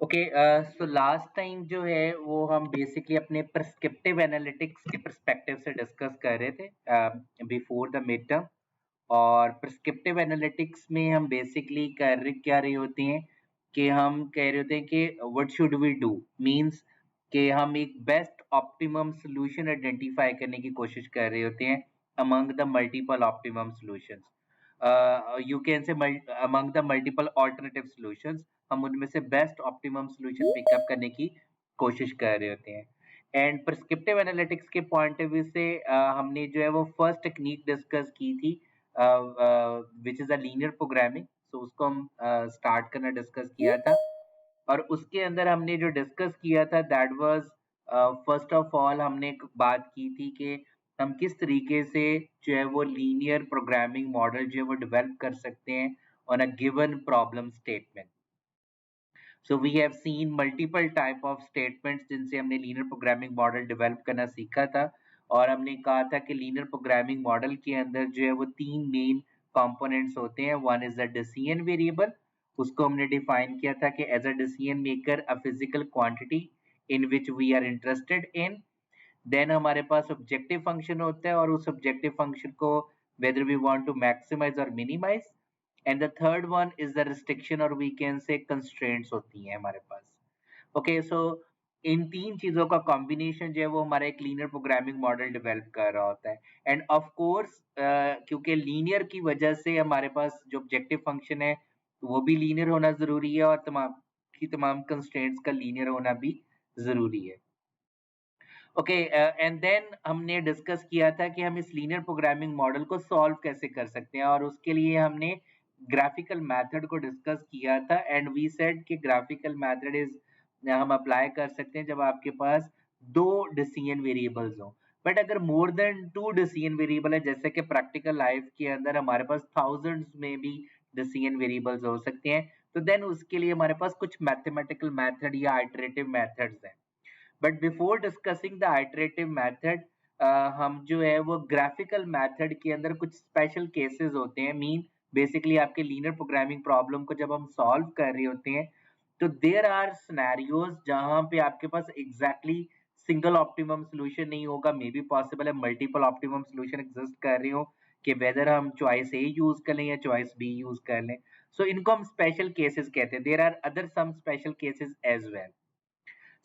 Okay, so last time जो है वो हम बेसिकली अपने प्रिस्क्रिप्टिव एनालिटिक्स के पर्सपेक्टिव से डिस्कस कर रहे थे बिफोर द मिड टर्म। और प्रिस्क्रिप्टिव एनालिटिक्स में हम बेसिकली कर क्या रहे होते हैं कि हम कह रहे होते हैं कि what should we do, means कि हम एक बेस्ट ऑप्टिमम सॉल्यूशन आइडेंटिफाई करने की कोशिश कर रहे होते हैं among the multiple optimum solutions. You can से among the multiple alternative solutions हम उनमें से बेस्ट ऑप्टिमम सॉल्यूशन पिकअप करने की कोशिश कर रहे होते हैं। एंड प्रिस्क्रिप्टिव एनालिटिक्स के पॉइंट ऑफ व्यू से हमने जो है वो फर्स्ट टेक्निक डिस्कस की थी which is a linear programming. So उसको हम स्टार्ट करना डिस्कस किया था, और उसके अंदर हमने जो डिस्कस किया था that was first of all हमने एक बात की थी कि हम किस तरीके से जो है वो लीनियर प्रोग्रामिंग मॉडल जो है वो डेवलप कर सकते हैं on a given problem statement. So we have seen multiple type of statements जिनसे हमने लीनियर प्रोग्रामिंग मॉडल डेवलप करना सीखा था। और हमने कहा था कि लीनियर प्रोग्रामिंग मॉडल के अंदर जो है वो तीन मेन कंपोनेंट्स होते हैं। One is the decision variable, उसको हमने डिफाइन किया था कि as a decision maker a physical quantity in which we are interested in. Then हमारे पास ऑब्जेक्टिव फंक्शन होता है, और उस ऑब्जेक्टिव फंक्शन को whether we want to maximize or minimize, and the third one is the restriction or we can say constraints होती हैं हमारे पास। ओके, सो इन तीन चीजों का कॉम्बिनेशन जो है वो हमारा एक लीनियर प्रोग्रामिंग मॉडल डेवलप कर रहा होता है। एंड ऑफ कोर्स क्योंकि लीनियर की वजह से हमारे पास जो ऑब्जेक्टिव फंक्शन है वो भी लीनियर होना जरूरी है, और तमाम कंस्ट्रेंट्स का लीनियर होना भी जरूरी है। ओके, एंड देन हमने डिस्कस किया था कि हम इस लीनियर प्रोग्रामिंग मॉडल को सॉल्व कैसे कर सकते हैं, और उसके लिए हमने ग्राफिकल मेथड को डिस्कस किया था। एंड वी सेड कि ग्राफिकल मेथड इज हम अप्लाई कर सकते हैं जब आपके पास दो डिसीजन वेरिएबल्स हो। बट अगर more than two decision variable है, जैसे कि प्रैक्टिकल लाइफ के अंदर हमारे पास थाउजेंड्स में भी डिसीजन वेरिएबल्स हो सकते हैं, तो देन उसके लिए हमारे पास कुछ मैथमेटिकल मेथड या आइटरेटिव मेथड्स हैं। But before discussing the iterative method, हम जो है वो ग्राफिकल मेथड के अंदर कुछ स्पेशल केसेस होते हैं। मीन बेसिकली आपके लीनियर प्रोग्रामिंग प्रॉब्लम को जब हम सॉल्व कर रहे होते हैं तो देयर आर सिनेरियोज जहां पे आपके पास एग्जैक्टली सिंगल ऑप्टिमम सोल्यूशन नहीं होगा, मे बी पॉसिबल है मल्टीपल ऑप्टिमम सोल्यूशन एग्जिस्ट कर रहे हो कि वेदर हम चॉइस ए यूज कर लें या चॉइस बी यूज कर लें। सो इनको हम स्पेशल केसेस कहते हैं। There are other some special cases as well.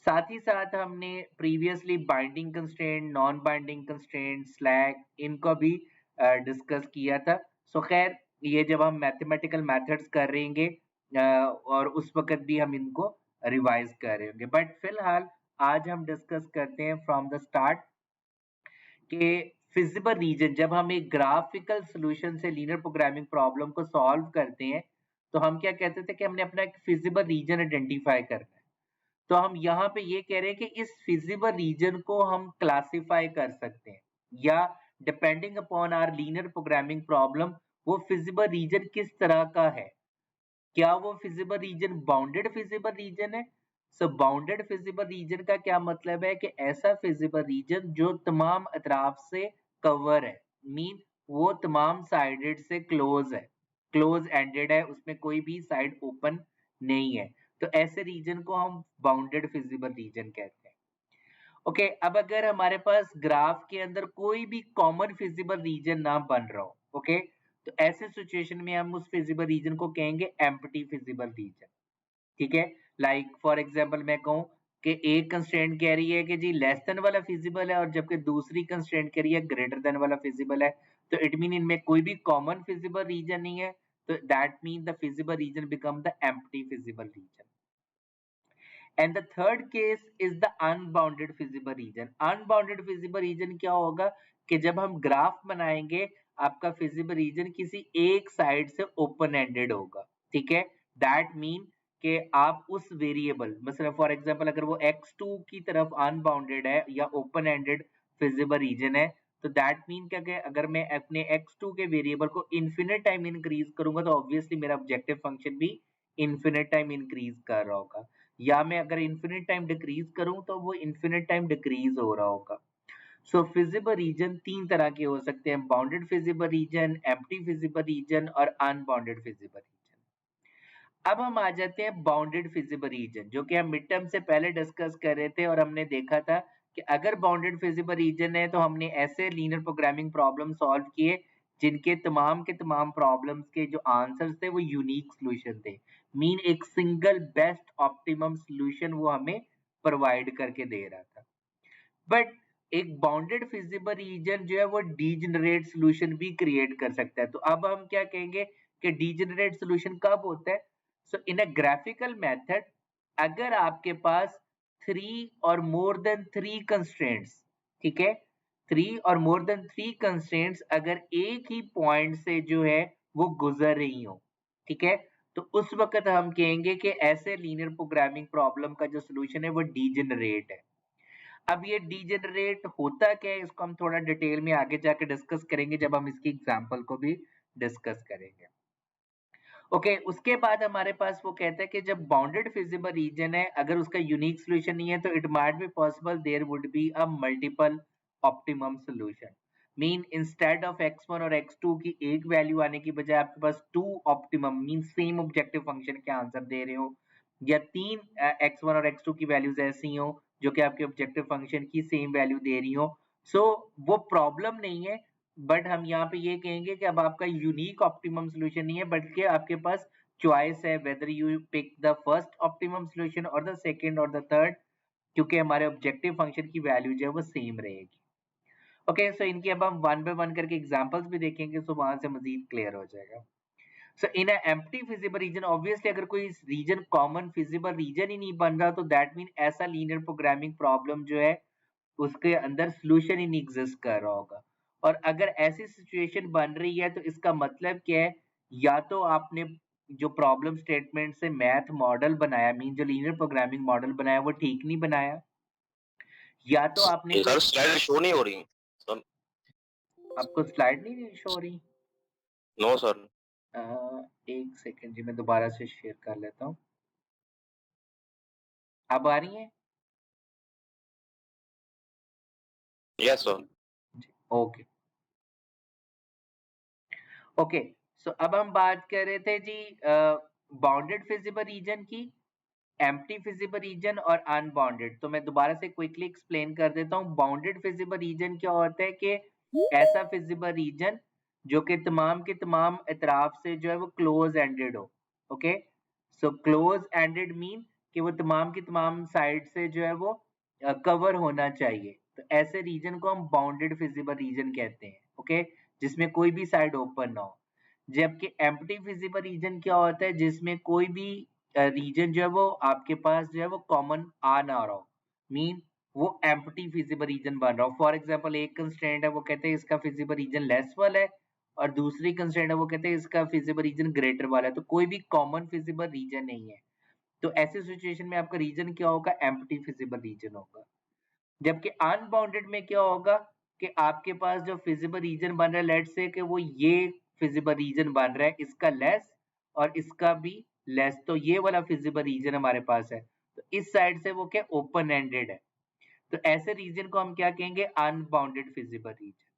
साथ ही साथ हमने previously binding constraint, non binding constraint, slack, इनको भी डिस्कस किया था। सो खैर ये जब हम मैथमेटिकल मेथड्स कर रहेंगे और उस वक्त भी हम इनको रिवाइज कर रहे होंगे। बट फिलहाल आज हम डिस्कस करते हैं फ्रॉम द स्टार्ट कि फिजिबल रीजन, जब हम एक ग्राफिकल सॉल्यूशन से लीनियर प्रोग्रामिंग प्रॉब्लम को सॉल्व करते हैं तो हम क्या कहते थे कि हमने अपना एक फिजिबल रीजन आइडेंटिफाई करना है। तो हम यहाँ पे ये कह रहे हैं कि इस फिजिबल रीजन को हम क्लासिफाई कर सकते हैं, या depending upon our linear programming problem वो फिजिबल रीजन किस तरह का है। क्या वो feasible region bounded feasible region है? सो बाउंडेड फिजिबल रीजन का क्या मतलब है कि ऐसा फिजिबल रीजन जो तमाम अतराफ से कवर है, मीन वो तमाम साइडेड से क्लोज है, क्लोज एंडेड है, उसमें कोई भी साइड ओपन नहीं है। तो ऐसे रीजन को हम बाउंडेड फिजिबल रीजन कहते हैं। ओके, अब अगर हमारे पास ग्राफ के अंदर कोई भी कॉमन फिजिबल रीजन ना बन रहा हो, ओके, तो ऐसे सिचुएशन में हम उस फिजिबल रीजन को कहेंगे एम्प्टी फिजिबल रीजन। ठीक है, लाइक फॉर एग्जांपल मैं कहूं कि एक कंस्ट्रेंट कह रही है कि जी लेस देन वाला फिजिबल है, और जबकि दूसरी कंस्ट्रेंट कह रही है ग्रेटर देन वाला फिजिबल है, तो इट मीन इनमें कोई भी कॉमन फिजिबल रीजन नहीं है। तो that mean the feasible region become the empty feasible region. And the third case is the unbounded feasible region. Unbounded feasible region क्या होगा कि जब हम ग्राफ बनाएंगे आपका फिजिबल रीजन किसी एक साइड से ओपन एंडेड होगा। ठीक है, दैट मीन कि आप उस वेरिएबल मतलब फॉर एग्जांपल अगर वो x2 की तरफ अनबाउंडेड है या ओपन एंडेड फिजिबल रीजन है, तो दैट मीन क्या कि अगर मैं अपने x2 के वेरिएबल को इनफिनिट टाइम इंक्रीज करूंगा तो ऑब्वियसली मेरा ऑब्जेक्टिव फंक्शन भी इनफिनिट टाइम इंक्रीज कर रहा होगा, या मैं अगर इन्फिनिट टाइम डिक्रीज करूं तो वो इन्फिनिट टाइम डिक्रीज हो रहा होगा। सो फिजिबल रीजन तीन तरह के हो सकते हैं, bounded feasible reason, empty feasible region और अनबाउंडेड फिजिबल रीजन। अब हम आ जाते हैं बाउंडेड फिजिबल रीजन, जो कि हम मिड टर्म से पहले डिस्कस कर रहे थे, और हमने देखा था कि अगर बाउंडेड फिजिबल रीजन है तो हमने ऐसे लीनियर प्रोग्रामिंग प्रॉब्लम सॉल्व किए जिनके तमाम के तमाम प्रॉब्लम्स के जो आंसर्स थे वो यूनिक सॉल्यूशन थे, मीन एक सिंगल बेस्ट ऑप्टिमम सॉल्यूशन वो हमें प्रोवाइड करके दे रहा था। बट एक बाउंडेड फिजिबल रीजन जो है वो डीजेनरेट सॉल्यूशन भी क्रिएट कर सकता है। तो अब हम क्या कहेंगे कि डीजेनरेट सॉल्यूशन कब होता है? सो इन अ ग्राफिकल मेथड, अगर आपके पास 3 और मोर देन 3 कंस्ट्रेंट्स, ठीक है, 3 और मोर देन 3 कंस्ट्रेंट्स अगर एक ही पॉइंट से जो है वो गुजर रही हो, ठीक है, तो उस वक्त हम कहेंगे कि ऐसे लीनियर प्रोग्रामिंग प्रॉब्लम का जो सॉल्यूशन है वो डीजेनरेट है। अब ये डीजेनरेट होता क्या है, इसको हम थोड़ा डिटेल में आगे जाके डिस्कस करेंगे जब हम इसकी एग्जांपल को भी डिस्कस करेंगे। ओके, उसके बाद हमारे पास वो कहता है कि जब बाउंडेड फिजिबल रीजन है, अगर उसका यूनिक सॉल्यूशन नहीं है तो it might be possible there would be a multiple optimum solution, mean instead of x1 और x2 की एक वैल्यू आने की बजाय आपके पास 2 optimum, mean same objective function के आंसर दे रहे हो, या 3 x1 और x2 की वैल्यूज ऐसी हो जो कि आपके ऑब्जेक्टिव फंक्शन की सेम वैल्यू दे रही हो। सो वो प्रॉब्लम नहीं है, बट हम यहाँ पे ये कहेंगे कि अब आपका यूनिक ऑप्टिमम सॉल्यूशन नहीं है, बल्कि आपके पास चॉइस है whether you pick the first optimum solution और द सेकंड और द थर्ड, क्योंकि हमारे ऑब्जेक्टिव फंक्शन की वैल्यू जो है वो सेम रहेगी। ओके, सो इनकी अब हम वन बाय वन करके एग्जांपल्स भी देखेंगे, सो वहां से मजीद क्लियर हो जाएगा। सो इन अ एम्प्टी फिजिबल रीजन, ऑब्वियसली अगर कोई रीजन कॉमन फिजिबल रीजन ही नहीं बन रहा तो दैट मीन ऐसा लीनियर प्रोग्रामिंग प्रॉब्लम जो है उसके अंदर सॉल्यूशन ही नहीं एग्जिस्ट कर रहा होगा। और अगर ऐसी सिचुएशन बन रही है तो इसका मतलब क्या है, या तो आपने जो प्रॉब्लम स्टेटमेंट से मैथ मॉडल बनाया, मीन जो लीनियर प्रोग्रामिंग मॉडल बनाया वो ठीक नहीं बनाया, या तो आपने ये कोई, सर स्लाइड शो नहीं हो रही सर। आपको स्लाइड नहीं शो हो रही? No sir. एक सेकंड जी, मैं दोबारा से शेयर कर लेता हूँ। अब आ रही है? Yes sir. Okay okay, so अब हम बात कर रहे थे जी बाउंडेड फिजिबल रीजन की, एम्प्टी फिजिबल रीजन और अनबाउंडेड। तो मैं दोबारा से क्विकली एक्सप्लेन कर देता हूँ। बाउंडेड फिजिबल रीजन क्या होता है कि ऐसा फिजिबल रीजन जो कि तमाम के तमाम इतराफ से जो है वो क्लोज एंडेड हो। Okay, so close ended mean कि वो तमाम की तमाम साइड से जो है वो कवर होना चाहिए, तो ऐसे रीजन को हम बाउंडेड फिजिबल रीजन कहते हैं। ओके, जिसमें कोई भी साइड ओपन ना हो। जबकि एम्प्टी फिजिबल रीजन क्या होता है, जिसमें कोई भी रीजन जो है वो आपके पास जो है वो कॉमन आ ना रहा हो, मीन वो एम्प्टी फिजिबल रीजन बन रहा हो। फॉर एग्जांपल एक कंस्ट्रेंट है, वो कहते हैं इसका फिजिबल रीजन लेस वाला है, और दूसरी कंस्ट्रेंट है वो कहते हैं इसका फिजिबल रीजन ग्रेटर वाला है, तो कोई भी कॉमन फिजिबल रीजन नहीं है। तो ऐसे सिचुएशन में आपका रीजन क्या होगा? एम्प्टी फिजिबल रीजन होगा। जबकि अनबाउंडेड में क्या होगा कि आपके पास जो फिजिबल रीजन बन रहा है, लेट्स से कि वो ये फिजिबल रीजन बन रहा है, इसका लेस और इसका भी लेस, तो ये वाला फिजिबल रीजन हमारे पास है, तो इस साइड से वो क्या ओपन एंडेड है, तो ऐसे रीजन को हम क्या कहेंगे? Unbounded feasible region.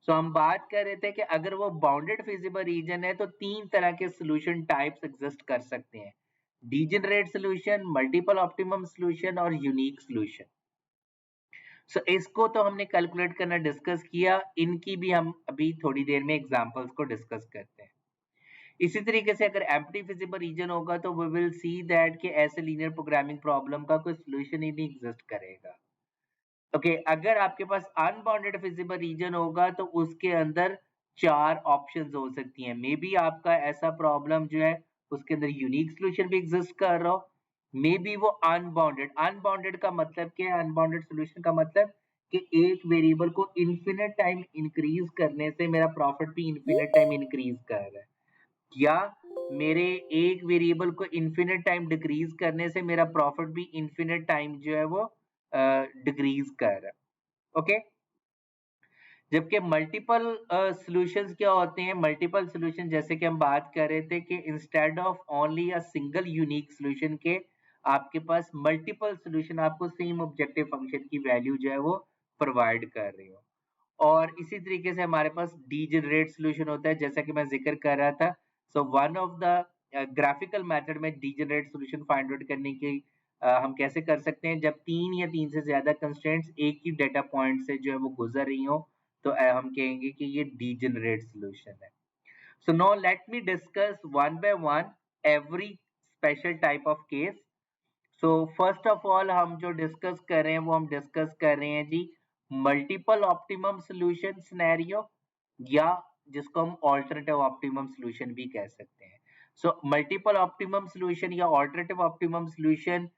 सो हम बात कर रहे थे कि अगर वो बाउंडेड फिजिबल रीजन है तो तीन तरह के सॉल्यूशन टाइप्स एग्जिस्ट कर सकते हैं: degenerate solution, multiple optimum solution और यूनिक सॉल्यूशन। सो इसको तो हमने कैलकुलेट करना डिस्कस किया, इनकी भी हम अभी थोड़ी देर में एग्जांपल्स को डिस्कस करते हैं। इसी तरीके से अगर एम्प्टी फिजिबल रीजन होगा तो वी विल सी दैट कि ऐसे लीनियर प्रोग्रामिंग प्रॉब्लम का कोई सॉल्यूशन ही नहीं एग्जिस्ट करेगा। ओके, अगर आपके पास अनबाउंडेड फिजिबल रीजन होगा तो उसके अंदर चार ऑप्शंस हो सकती हैं। मे बी आपका ऐसा प्रॉब्लम जो है उसके अंदर यूनिक सॉल्यूशन भी एग्जिस्ट कर रहा हो, मे बी वो अनबाउंडेड। अनबाउंडेड का मतलब क्या है? अनबाउंडेड सॉल्यूशन का मतलब कि एक वेरिएबल को इनफिनिट टाइम इंक्रीज करने से मेरा प्रॉफिट भी इनफिनिट टाइम इंक्रीज कर रहा है, या मेरे एक वेरिएबल को इनफिनिट टाइम डिक्रीज करने से मेरा प्रॉफिट भी इनफिनिट टाइम जो है वो डिक्रीज कर रहा है। ओके, जबकि मल्टीपल सॉल्यूशंस क्या होते हैं? मल्टीपल सॉल्यूशन जैसे कि हम बात कर रहे थे कि instead of only a single unique solution के आपके पास मल्टीपल सॉल्यूशन आपको सेम ऑब्जेक्टिव फंक्शन की वैल्यू जो है वो प्रोवाइड कर रही हो। और इसी तरीके से हमारे पास डीजेनरेट सॉल्यूशन होता है, जैसा कि मैं जिक्र कर रहा था। So one of the graphical method में डीजेनरेट सॉल्यूशन फाइंड आउट करने की हम कैसे कर सकते हैं, जब 3 या 3 से ज्यादा कंस्ट्रेंट्स एक ही डेटा पॉइंट से जो है वो गुजर रही हो तो हम कहेंगे कि ये डीजेनरेट सॉल्यूशन है. So now let me discuss one by one every special type of case. So first of all हम जो डिस्कस कर रहे हैं वो हम डिस्कस कर रहे हैं जी मल्टीपल ऑप्टिमम सॉल्यूशन सिनेरियो, या जिसको हम ऑल्टरनेटिव ऑप्टिमम सॉल्यूशन भी कह सकते हैं. सो मल्टीपल ऑप्टिमम सॉल्यूशन या ऑल्टरनेटिव ऑप्टिमम सॉल्यूशन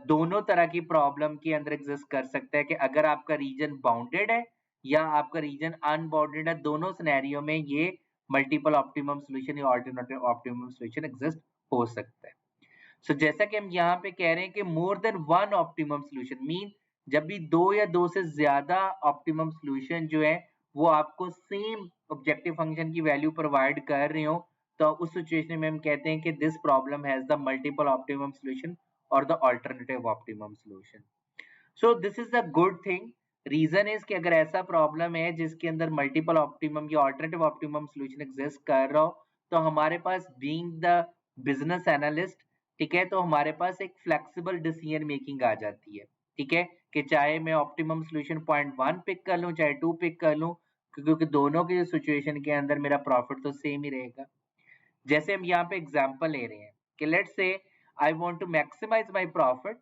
दोनों तरह की प्रॉब्लम के अंदर एग्जिस्ट कर सकता है, कि अगर आपका रीजन बाउंडेड है या आपका रीजन अनबाउंडेड है, दोनों सिनेरियो में ये मल्टीपल ऑप्टिमम सॉल्यूशन या ऑल्टरनेटिव ऑप्टिमम सॉल्यूशन एग्जिस्ट हो सकता है. सो जैसा कि हम यहाँ पे कह रहे हैं कि more than one optimum solution mean जब भी दो या दो से ज्यादा ऑप्टिमम सॉल्यूशन जो है वो आपको सेम ऑब्जेक्टिव फंक्शन की वैल्यू प्रोवाइड कर रहे हो, तो उस सिचुएशन में हम कहते हैं कि this problem has the multiple optimum solution और the alternative optimum solution. So this is the good thing. Reason is कि अगर ऐसा प्रॉब्लम है जिसके अंदर मल्टीपल ऑप्टिमम या अल्टरनेटिव ऑप्टिमम सॉल्यूशन एग्जिस्ट कर रहा हो, तो हमारे पास बीइंग द बिजनेस एनालिस्ट, ठीक है, तो हमारे पास एक फ्लेक्सिबल डिसीजन मेकिंग आ जाती है. ठीक है, कि चाहे मैं ऑप्टिमम सॉल्यूशन पॉइंट 1 पिक कर लूं चाहे 2 पिक कर लूं, क्योंकि दोनों की सिचुएशन के अंदर मेरा प्रॉफिट तो सेम ही रहेगा. जैसे हम यहाँ पे एग्जांपल ले रहे हैं कि let's say I want to maximize my profit,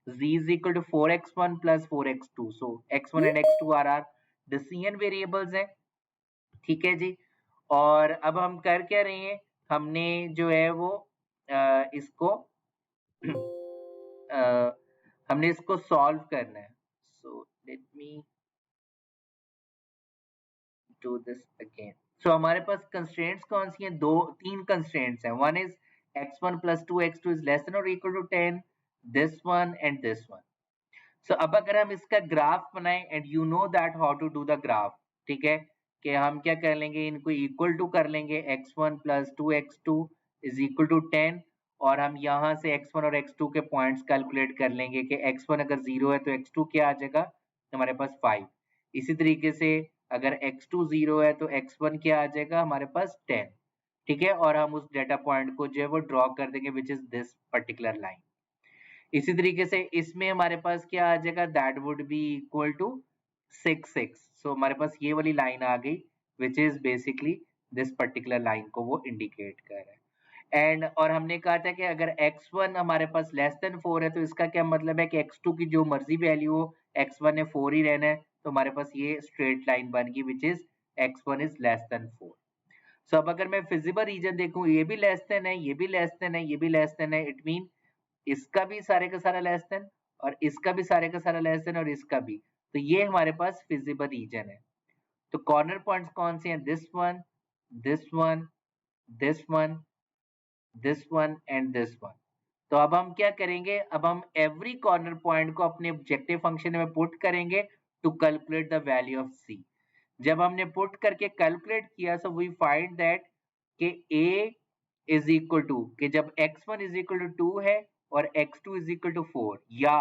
z is equal to 4x1 plus 4x2. so x1 and x2 are our decision variables हैं. ठीक है जी. और अब हम कर क्या रहे हैं, हमने जो है वो इसको हमने इसको सॉल्व करना है. So let me do this again. So हमारे पास कंस्ट्रेंट्स कौन सी हैं, तीन कंस्ट्रेंट्स हैं. One is x1 plus 2x2 is less than or equal to 10, this one and this one. So अब अगर हम इसका ग्राफ बनाएं and you know that how to do the graph, ठीक है, कि हम क्या कर लेंगे, इनको इक्वल टू कर लेंगे, x1 plus 2x2 is equal to 10, और हम यहाँ से x1 और x2 के पॉइंट्स कैलकुलेट कर लेंगे कि x1 अगर 0 है तो x2 क्या आ जाएगा, हमारे पास 5. इसी तरीके से अगर x2 0 है तो x1 क्या आ जाएगा, हमारे पास 10. ठीक है, और हम उस डेटा पॉइंट को जो है वो ड्रॉ कर देंगे which is this particular line. इसी तरीके से इसमें हमारे पास क्या आ जाएगा, that would be equal to 6. So हमारे पास ये वाली लाइन आ गई which is basically this particular line को वो इंडिकेट कर रहा है. एंड और हमने कहा था कि अगर x1 हमारे पास लेस देन 4 है तो इसका क्या मतलब है कि x2 की जो मर्जी वैल्यू हो, x1 ने 4 ही रहना है, तो हमारे पास ये स्ट्रेट लाइन बन गई which is x1 is less then 4. सो अब अगर मैं फिजिबल रीजन देखूं, ये भी लेस देन है, ये भी लेस देन है, ये भी लेस देन है, इट मीन इसका भी सारे का सारा लेस देन और इसका भी सारे का सारा लेस देन और इसका भी, तो ये हमारे पास फिजिबल रीजन है. तो कॉर्नर पॉइंट्स कौन से हैं, this one, this one, this one, this one and this one. तो अब हम क्या करेंगे, अब हम एवरी कॉर्नर पॉइंट को अपने ऑब्जेक्टिव फंक्शन में पुट करेंगे to calculate the value of C. जब हमने पुट करके कैलकुलेट किया सो वी फाइंड दैट कि a इज इक्वल टू, कि जब x1 इज इक्वल टू 2 है और x2 इज इक्वल टू 4, या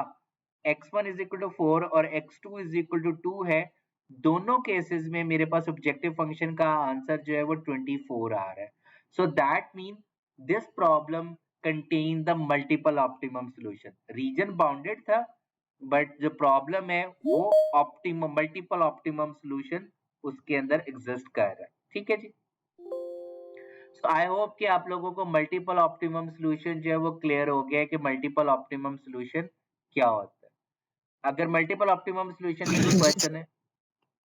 x1 इज इक्वल टू 4 और x2 इज इक्वल टू 2 है, दोनों केसेस में मेरे पास ऑब्जेक्टिव फंक्शन का आंसर जो है वो 24 आ रहा है. So that mean this problem contain the multiple optimum solution. Reason bounded था बट जो प्रॉब्लम है वो ऑप्टिमम मल्टीपल ऑप्टिमम सॉल्यूशन उसके अंदर एग्जिस्ट कर रहा है. ठीक है जी. सो आई होप कि आप लोगों को मल्टीपल ऑप्टिमम सॉल्यूशन जो है वो क्लियर हो गया है कि मल्टीपल ऑप्टिमम सॉल्यूशन क्या होता है. अगर मल्टीपल ऑप्टिमम सॉल्यूशन में कोई क्वेश्चन है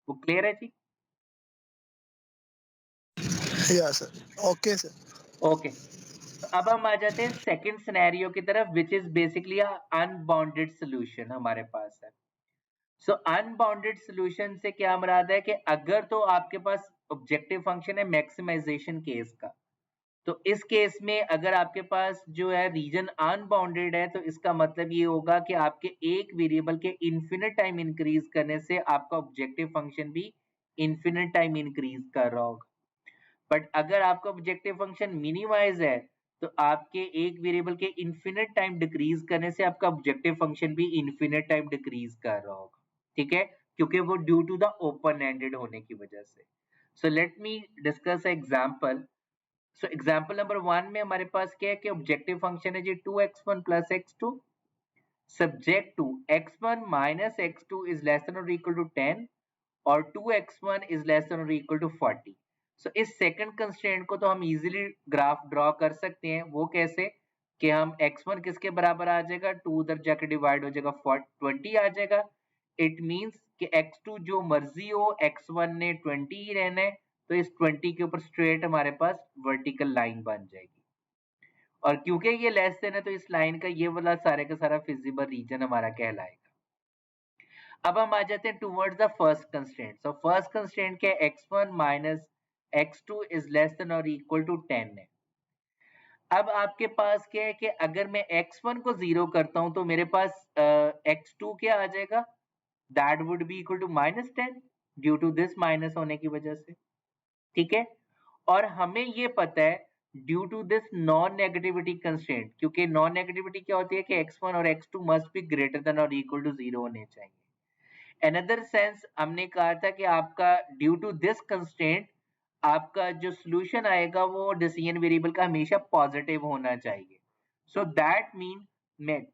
वो क्लियर है जी. या सर, ओके सर. ओके, अब हम आ जाते हैं सेकंड सिनेरियो की तरफ विच इज बेसिकली अनबाउंडेड सॉल्यूशन हमारे पास है. सो अनबाउंडेड सॉल्यूशन से क्या मुराद है कि अगर तो आपके पास ऑब्जेक्टिव फंक्शन है मैक्सिमाइजेशन केस का, तो इस केस में अगर आपके पास जो है रीजन अनबाउंडेड है तो इसका मतलब ये होगा कि आपके एक वेरिएबल के इन्फिनिट टाइम इंक्रीज करने से आपका ऑब्जेक्टिव फंक्शन भी इन्फिनिट टाइम इंक्रीज कर रहा होगा. बट अगर आपका ऑब्जेक्टिव फंक्शन मिनिमाइज है तो आपके एक वेरिएबल के इन्फिनिट टाइम डिक्रीज करने से आपका ऑब्जेक्टिव फंक्शन भी इन्फिनिट टाइम डिक्रीज कर रहा होगा. ठीक है, क्योंकि वो due to the open ended होने की वजह से. So let me discuss example. So example number 1 में हमारे पास क्या है कि ऑब्जेक्टिव फंक्शन है जी 2x1 plus x2 subject to x1 minus x2 is less than और इक्वल टू 10 और 2x1 इज लेस देन और इक्वल टू 40. सो इस सेकंड कंस्ट्रेंट को तो हम इजीली ग्राफ ड्रॉ कर सकते हैं. वो कैसे कि हम x1 किसके बराबर आ जाएगा, 2 उधर जाके डिवाइड हो जाएगा 20 आ जाएगा. इट मींस कि x2 जो मर्जी हो x1 ने 20 ही रहना है, तो इस 20 के ऊपर स्ट्रेट हमारे पास वर्टिकल लाइन बन जाएगी. और क्योंकि ये लेस देन है तो इस लाइन का ये वाला सारे का सारा फिजिबल रीजन हमारा कहलाएगा. अब हम आ जाते हैं towards the first constraint. So first constraint क्या है, x1 minus x2 is less than और इक्वल टू 10 है. अब आपके पास क्या है कि अगर मैं x1 को 0 करता हूं तो मेरे पास x2 क्या आ जाएगा, that would be equal to minus 10 due to this minus होने की वजह से. ठीक है, और हमें ये पता है due to this non negativity constraint, क्योंकि नॉन नेगेटिविटी क्या होती है कि x1 और x2 must be greater than और इक्वल टू 0 होने चाहिए. अनदर सेंस हमने कहा था कि आपका ड्यू टू दिस कंस्ट्रेंट आपका जो सॉल्यूशन आएगा वो डिसीजन वेरिएबल का हमेशा पॉजिटिव होना चाहिए. सो दैट मीन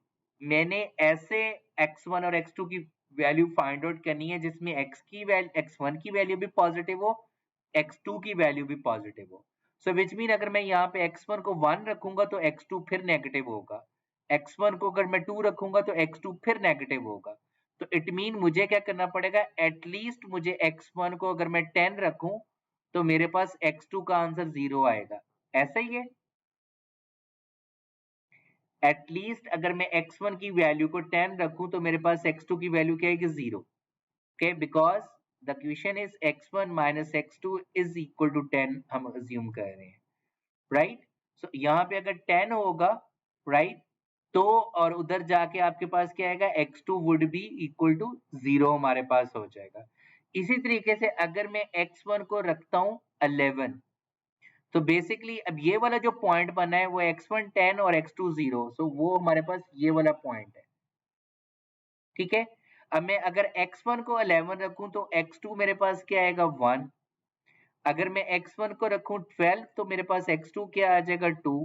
मैंने ऐसे x1 और x2 की वैल्यू फाइंड आउट करनी है जिसमें x1 की वैल्यू भी पॉजिटिव हो, x2 की वैल्यू भी पॉजिटिव हो. सो विच मीन अगर मैं यहाँ पे x1 को 1 रखूंगा तो x2 फिर नेगेटिव होगा, x1 को अगर मैं 2 रखूंगा तो x2 फिर नेगेटिव होगा. तो इट मीन मुझे क्या करना पड़ेगा, एटलीस्ट मुझे x1 को अगर मैं 10 रखूं तो मेरे पास x2 का आंसर 0 आएगा. ऐसा ही है, एटलीस्ट अगर मैं x1 की वैल्यू को 10 रखूं तो मेरे पास x2 की वैल्यू क्या आएगी, 0. Okay, because the question is x1 minus x2 is equal to 10 हम अज्यूम कर रहे हैं, राइट. सो यहाँ पे अगर 10 होगा, राइट, तो और उधर जाके आपके पास क्या आएगा, x2 would be equal to 0 हमारे पास हो जाएगा. इसी तरीके से अगर मैं x1 को रखता हूं 11 तो बेसिकली अब ये वाला जो पॉइंट बना है वो x1 10 और x2 0, सो वो हमारे पास ये वाला पॉइंट है. ठीक है, अब मैं अगर x1 को 11 रखूं तो x2 मेरे पास क्या आएगा, 1. अगर मैं x1 को रखूं 12 तो मेरे पास x2 क्या आ जाएगा, 2,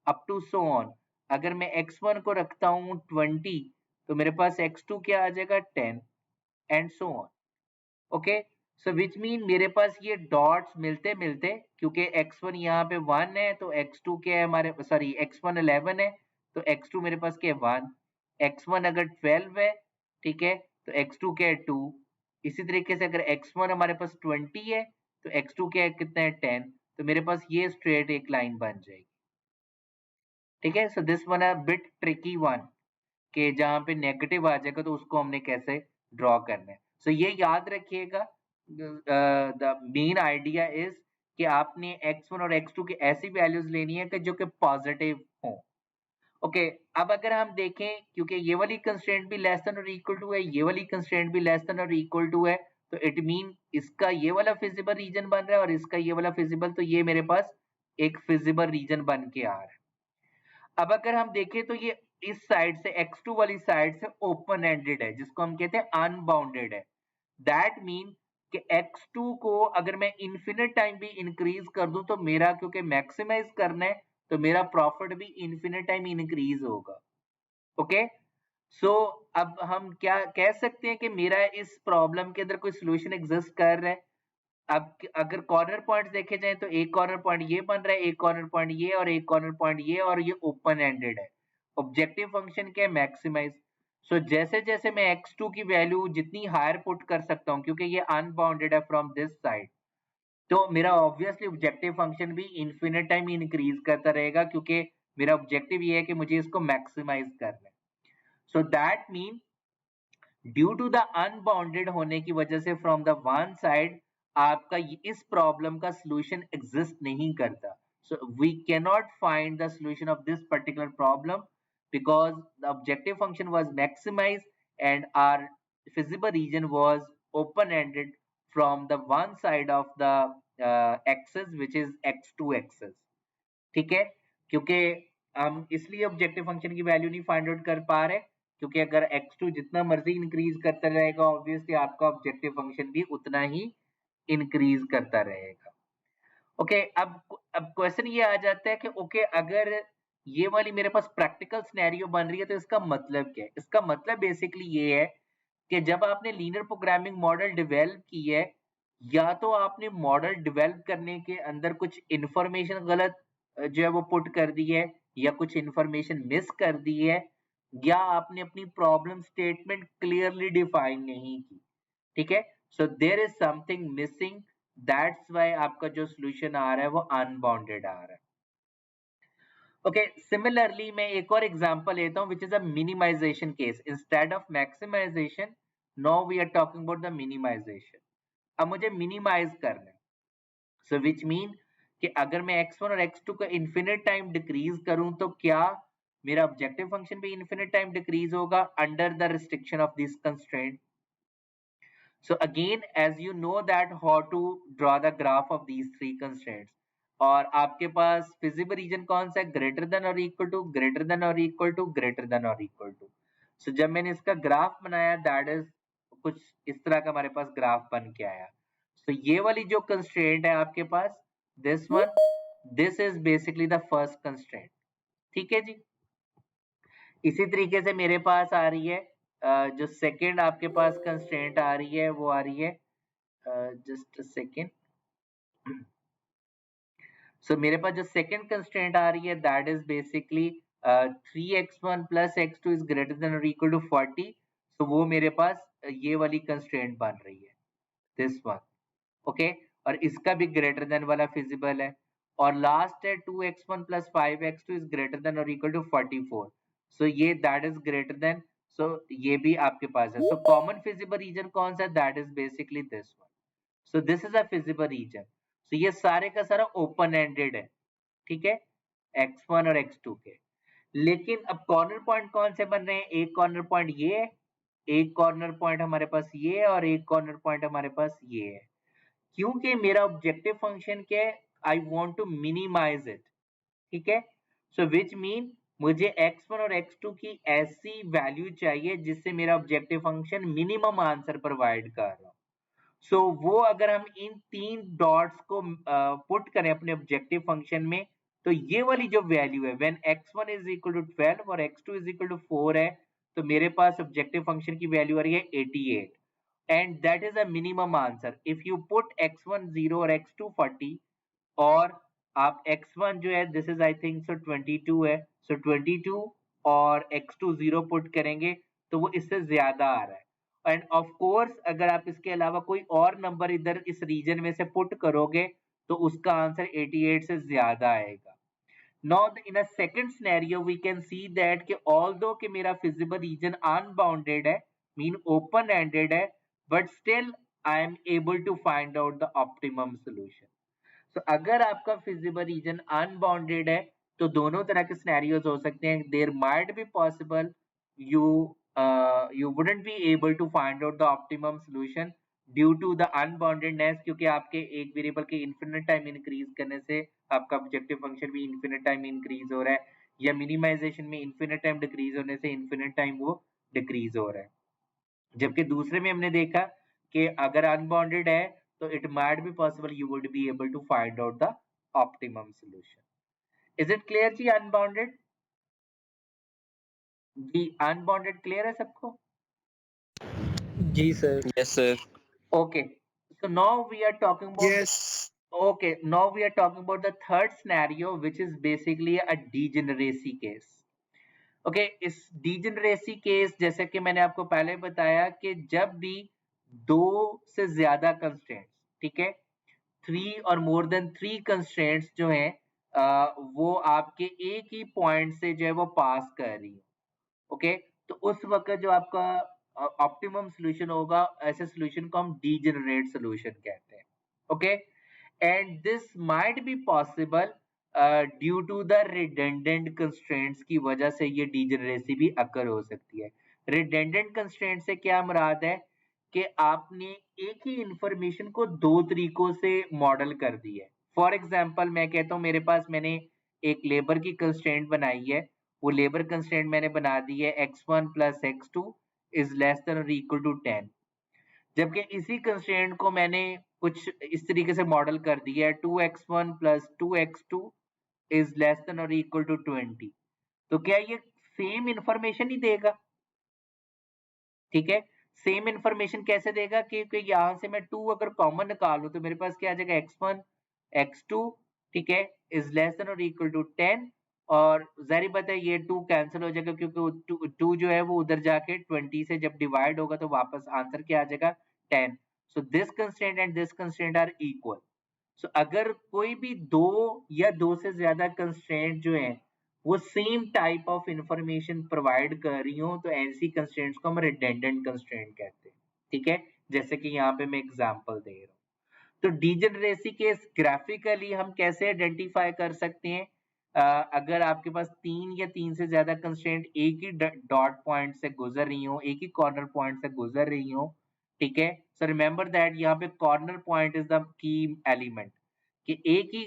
अप टू सो ऑन. अगर मैं x1 को रखता हूं 20 तो मेरे पास x2 क्या आ जाएगा, 10 and so on. Okay, so which mean मेरे पास ये डॉट्स मिलते मिलते, क्योंकि x1 यहाँ पे 1 है तो x2 क्या है हमारे, सॉरी x1 11 है तो x2 मेरे पास क्या है, 1. x1 अगर 12 है, ठीक है, तो x2 क्या है, 2. इसी तरीके से अगर x1 हमारे पास 20 है तो x2 क्या है, कितना है, 10. तो मेरे पास ये स्ट्रेट एक लाइन बन जाएगी. ठीक है, so this one a bit tricky one कि जहां पे नेगेटिव आ जाएगा तो उसको हमने कैसे ड्रॉ करना है. सो ये याद रखिएगा, द मेन आइडिया इज कि आपने x1 और x2 की ऐसी वैल्यूज लेनी है कि जो कि पॉजिटिव हो. ओके, अब अगर हम देखें क्योंकि ये वाली कंस्ट्रेंट भी लेस देन और इक्वल टू है, ये वाली कंस्ट्रेंट भी लेस देन और इक्वल टू है, तो इट मीन इसका ये वाला फिजिबल रीजन बन रहा है और इसका ये वाला फिजिबल, तो ये मेरे पास एक फिजिबल रीजन बन के आ रहा है. अब अगर हम देखें तो ये इस साइड से x2 वाली साइड से ओपन एंडेड है, जिसको हम कहते हैं अनबाउंडेड है. दैट मीन कि x2 को अगर मैं इन्फिनिट टाइम भी इंक्रीज कर दूं तो मेरा, क्योंकि मैक्सिमाइज करना है तो मेरा प्रॉफिट भी इन्फिनिट टाइम इंक्रीज होगा. ओके, सो अब हम क्या कह सकते हैं कि मेरा इस प्रॉब्लम के अंदर कोई सोल्यूशन एग्जिस्ट कर रहा है. अब अगर कॉर्नर पॉइंट्स देखे जाएं तो एक कॉर्नर पॉइंट ये बन रहा है, एक कॉर्नर पॉइंट ये और एक कॉर्नर पॉइंट ये, और ये ओपन एंडेड है. ऑब्जेक्टिव फंक्शन क्या है, मैक्सिमाइज. सो जैसे जैसे मैं x2 की वैल्यू जितनी हायर पुट कर सकता हूं, क्योंकि ये अनबाउंडेड है फ्रॉम दिस साइड, तो मेरा ऑब्वियसली ऑब्जेक्टिव फंक्शन भी इन्फिनिट टाइम इंक्रीज करता रहेगा, क्योंकि मेरा ऑब्जेक्टिव ये है कि मुझे इसको मैक्सिमाइज करना है. So that mean due to the unbounded होने की वजह से फ्रॉम द वन साइड आपका इस प्रॉब्लम का सॉल्यूशन एग्जिस्ट नहीं करता. So we can not find the solution of this particular problem because the objective function was maximized and our feasible region was open-ended from the one side of the axis which is x2 axis. ठीक है, क्योंकि हम इसलिए objective function की value नहीं find out कर पा रहे क्योंकि अगर x2 जितना मर्जी इंक्रीज करता रहेगा ऑब्वियसली आपका ऑब्जेक्टिव फंक्शन भी उतना ही इंक्रीज करता रहेगा. ओके, अब अब क्वेश्चन ये आ जाता है कि ओके अगर ये वाली मेरे पास प्रैक्टिकल सिनेरियो बन रही है तो इसका मतलब क्या है? इसका मतलब बेसिकली ये है कि जब आपने लीनियर प्रोग्रामिंग मॉडल डेवलप की है, या तो आपने मॉडल डेवलप करने के अंदर कुछ इंफॉर्मेशन गलत जो है वो पुट कर दी है, या कुछ इंफॉर्मेशन मिस कर दी है, या आपने अपनी प्रॉब्लम स्टेटमेंट क्लियरली डिफाइन नहीं की, ठीक है? So there is something missing, that's why आपका जो सॉल्यूशन आ रहा है वो अनबाउंडेड आ रहा है। ओके, सिमिलरली मैं एक और एग्जांपल लेता हूं which is a minimization case. Instead of maximization, now we are talking about the minimization. अब मुझे मिनिमाइज करना है, सो व्हिच मीन कि अगर मैं x1 और x2 का इनफिनिट टाइम डिक्रीज करूं तो क्या मेरा ऑब्जेक्टिव फंक्शन भी इनफिनिट टाइम डिक्रीज होगा under the restriction of this constraint? So again, as you know that how to draw the graph of these three constraints, और आपके पास फिजिबल रीजन कौन सा है? ग्रेटर देन और इक्वल टू, ग्रेटर देन और equal to, greater than और equal to. सो जब मैंने इसका ग्राफ बनाया, दैट इज कुछ इस तरह का हमारे पास ग्राफ बन के आया। सो ये वाली जो कंस्ट्रेंट है आपके पास, this one, this is basically the first constraint, ठीक है जी। इसी तरीके से मेरे पास आ रही है जो सेकंड आपके पास कंस्ट्रेंट आ रही है, वो आ रही है just a second. So मेरे पास जो सेकंड कंस्ट्रेंट आ रही है, that is basically 3x1 plus x2 is greater than or equal to 40. So वो मेरे पास ये वाली कंस्ट्रेंट बन रही है, दिस वन, ओके। और इसका भी ग्रेटर देन वाला फिजिबल है। और लास्ट है 2x1 plus 5x2 is greater than or equal to 44. So ये दैट इज ग्रेटर देन, सो ये भी आपके पास है। सो कॉमन फिजिबल रीजन कौन सा है? That is basically this one. So this is a feasible region. So ये सारे का सारा ओपन एंडेड है, ठीक है, x1 और x2 के। लेकिन अब कॉर्नर पॉइंट कौन से बन रहे हैं? एक कॉर्नर पॉइंट ये है, एक कॉर्नर पॉइंट हमारे पास ये है, और एक कॉर्नर पॉइंट हमारे पास ये है। क्योंकि मेरा ऑब्जेक्टिव फंक्शन क्या है? I want to minimize it, ठीक है। सो विच मीन मुझे x1 और x2 की ऐसी वैल्यू चाहिए जिससे मेरा objective function minimum answer provide कर रहा हो। सो वो अगर हम इन तीन डॉट्स को पुट करें अपने ऑब्जेक्टिव फंक्शन में, तो ये वाली जो वैल्यू है when x1 is equal to 12 और x2 इज इक्वल टू 4 है, तो मेरे पास ऑब्जेक्टिव फंक्शन की वैल्यू आ रही है 88, and that is a minimum answer. If you put x1 0 और x2 40, और आप x1 जो है this is I think so 22 है, सो 22 और x2 0 पुट करेंगे तो वो इससे ज्यादा आ रहा है। एंड ऑफ कोर्स अगर आप इसके अलावा कोई और नंबर इधर इस रीजन में से पुट करोगे तो उसका आंसर 88 से ज्यादा आएगा। Now in a second scenario we can see that कि although कि मेरा feasible region unbounded है, mean open ended है, but still I am able to find out the optimum solution. So अगर आपका feasible region unbounded है तो दोनों तरह के scenarios हो सकते हैं। There might be possible you wouldn't be able to find out the optimum solution due to the unboundedness, क्योंकि आपके एक वेरिएबल के इन्फिनिट टाइम इंक्रीज करने से आपका ऑब्जेक्टिव फंक्शन भी इन्फिनिट टाइम इंक्रीज हो रहा है, या मिनिमाइजेशन में इन्फिनिट टाइम डिक्रीज होने से इन्फिनिट टाइम वो डिक्रीज हो रहा है। जबकि दूसरे में हमने देखा कि अगर अनबाउंडेड है तो it might be possible you would be able to find out the optimum solution. Is it clear जी? अनबाउंडेड जी, अनबाउंडेड क्लियर है सबको? जी sir. Yes, sir. Okay, so now we are talking about Yes. okay, now we are talking about the third scenario, which is basically a degeneracy case. Okay, इस degeneracy case जैसे कि मैंने आपको पहले बताया कि जब भी दो से ज्यादा constraints, ठीक है, 3 और more than 3 constraints जो हैं वो आपके एक ही पॉइंट से जो है वो पास कर रही है, ओके, तो उस वक्त जो आपका ऑप्टिमम सॉल्यूशन होगा, ऐसे सॉल्यूशन को हम डीजेनरेट सॉल्यूशन कहते हैं, okay. And this might be possible due to the redundant constraints की वजह से ये डीजेनरेसी भी अकर हो सकती है। रिडंडेंट कंस्ट्रेंट से क्या मुराद है कि आपने एक ही इंफॉर्मेशन को दो तरीकों से मॉडल कर दी है। फॉर एग्जांपल मैं कहता हूँ मेरे पास मैंने एक लेबर की कंस्ट्रेंट बनाई है, वो लेबर कंस्ट्रेंट मैंने बना दी है x1 plus x2 is less than or equal to 10. जबकि इसी कंस्ट्रेंट को मैंने कुछ इस तरीके से मॉडल कर दिया है 2x1 plus 2x2 is less than और इक्वल टू 20, तो क्या ये सेम इंफॉर्मेशन ही देगा? ठीक है, सेम इंफॉर्मेशन कैसे देगा कि यहां से मैं 2 अगर कॉमन निकालूं तो मेरे पास क्या आ जाएगा x1 x2, ठीक है, इज लेस देन और इक्वल टू 10, और जाहिर बात है ये 2 कैंसिल हो जाएगा क्योंकि 2 जो है वो उधर जाके 20 से जब डिवाइड होगा तो वापस आंसर क्या आ जाएगा 10। So this constraint and this constraint are equal. So अगर कोई भी दो या दो से ज्यादा कंस्ट्रेंट जो है वो same type of information provide कर रही हो तो ऐसी कंस्ट्रेंट्स को हम रिडंडेंट कंस्ट्रेंट कहते हैं। ठीक है, जैसे कि यहाँ पे मैं एग्जांपल दे रहा हूँ। तो डीजेनरेसी के ग्राफिकली हम कैसे आइडेंटिफाई कर सकते हैं? अगर आपके पास 3 या 3 से ज्यादा कंस्ट्रेंट एक ही डॉट पॉइंट से गुजर रही हो, एक ही कॉर्नर पॉइंट से गुजर रही हो, ठीक है, सो रिमेंबर दैट यहाँ पे corner point is the key element, कि एक ही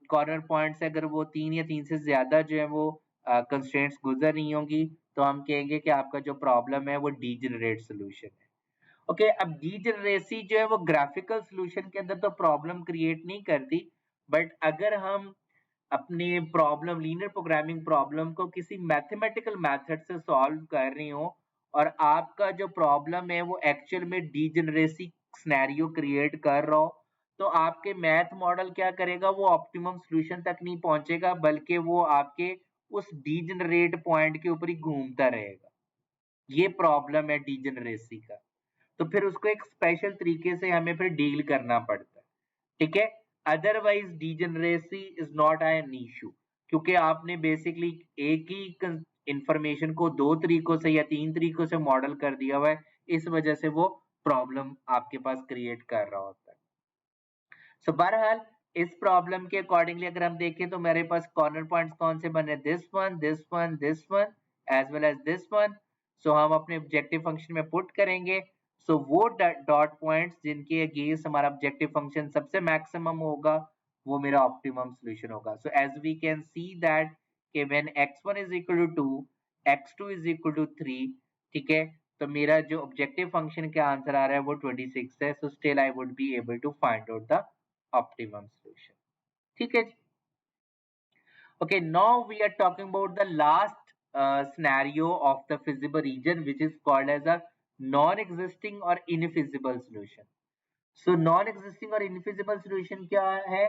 कॉर्नर पॉइंट से अगर वो 3 या 3 से ज्यादा जो है वो कंस्ट्रेंट्स गुजर रही होंगी तो हम कहेंगे कि आपका जो प्रॉब्लम है वो डीजेनरेट सोल्यूशन है। ओके, अब डीजेनरेसी जो है वो ग्राफिकल सॉल्यूशन के अंदर तो प्रॉब्लम क्रिएट नहीं करती, बट अगर हम अपने प्रॉब्लम लीनियर प्रोग्रामिंग प्रॉब्लम को किसी मैथमेटिकल मेथड से सॉल्व कर रही हो और आपका जो प्रॉब्लम है वो एक्चुअल में डीजेनरेसी सिनेरियो क्रिएट कर रहा हो, तो आपके मैथ मॉडल क्या करेगा, वो ऑप्टिमम सॉल्यूशन तक नहीं पहुंचेगा बल्कि वो आपके उस डीजेनरेट पॉइंट के ऊपर ही घूमता रहेगा। ये प्रॉब्लम है डीजेनरेसी का, तो फिर उसको एक स्पेशल तरीके से हमें फिर डील करना पड़ता है। ठीक है, otherwise degeneracy is not an issue, क्योंकि आपने बेसिकली एक ही इंफॉर्मेशन को 2 तरीकों से या 3 तरीकों से मॉडल कर दिया हुआ है, इस वजह से वो प्रॉब्लम आपके पास क्रिएट कर रहा होता है। सो बहरहाल इस प्रॉब्लम के अकॉर्डिंगली अगर हम देखें तो मेरे पास कॉर्नर पॉइंट्स कौन से बने, this one this one this one as well as this one. So हम अपने ऑब्जेक्टिव फंक्शन में पुट करेंगे, सो वो डॉट पॉइंट्स जिनके अगेंस्ट हमारा ऑब्जेक्टिव फंक्शन सबसे मैक्सिमम होगा वो मेरा ऑप्टिमम सॉल्यूशन होगा। So as we can see that कि when x1 is equal to 2, x2 is equal to 3, ठीक है, तो मेरा जो ऑब्जेक्टिव फंक्शन का आंसर आ रहा है वो 26 है। So still I would be able to find out the optimum solution. ठीक है जी। Okay, now we are talking about the last scenario of the feasible region, which is called as a non-existing or infeasible solution. So non-existing और infeasible solution क्या है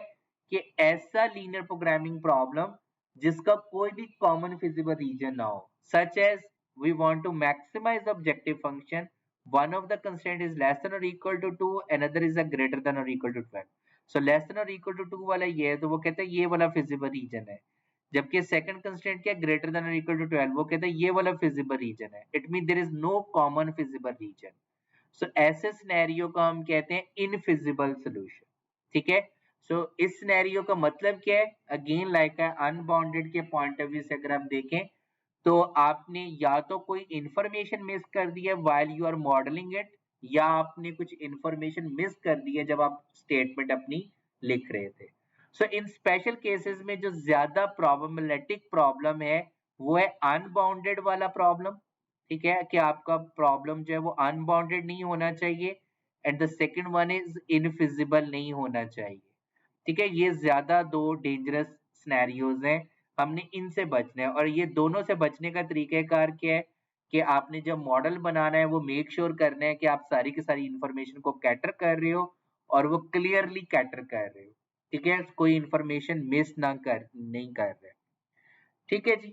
कि ऐसा linear programming problem जिसका कोई भी common feasible region ना हो, such as we want to maximize the objective function, one of the constraint is less than or equal to 2, another is a greater than or equal to 12. So less than or equal to 2 वाला ये है तो वो कहते हैं ये वाला feasible region है, जबकि सेकंड कंस्ट्रेंट क्या ग्रेटर देन और इक्वल टू 12, वो कहते हैं ये वाला फिजिबल रीजन है। It mean there is no common feasible region. So ऐसे सिनेरियो को हम कहते हैं इनफिजिबल सॉल्यूशन। ठीक है, सो इस सिनेरियो का मतलब क्या है, अगेन लाइक अनबाउंडेड के पॉइंट ऑफ व्यू से अगर हम देखें तो आपने या तो कोई इंफॉर्मेशन मिस कर दी है while you are modelling it, या आपने कुछ इंफॉर्मेशन मिस कर दी है जब आप स्टेटमेंट अपनी लिख रहे थे। सो इन स्पेशल केसेस में जो ज्यादा प्रोबेबिलिटिक प्रॉब्लम है वो है अनबाउंडेड वाला प्रॉब्लम। ठीक है, कि आपका प्रॉब्लम जो है वो अनबाउंडेड नहीं होना चाहिए, and the second one is infeasible नहीं होना चाहिए। ठीक है, ये ज्यादा दो डेंजरस सिनेरियोज हैं, हमने इनसे बचना है। और ये दोनों से बचने का तरीकाकार क्या है कि आपने जब मॉडल बनाना है वो मेक श्योर करना है कि आप सारी की सारी इंफॉर्मेशन को कैटर कर रहे हो और वो क्लियरली कैटर कर रहे हो। ठीक है, कोई इंफॉर्मेशन मिस नहीं कर रहे। ठीक है जी,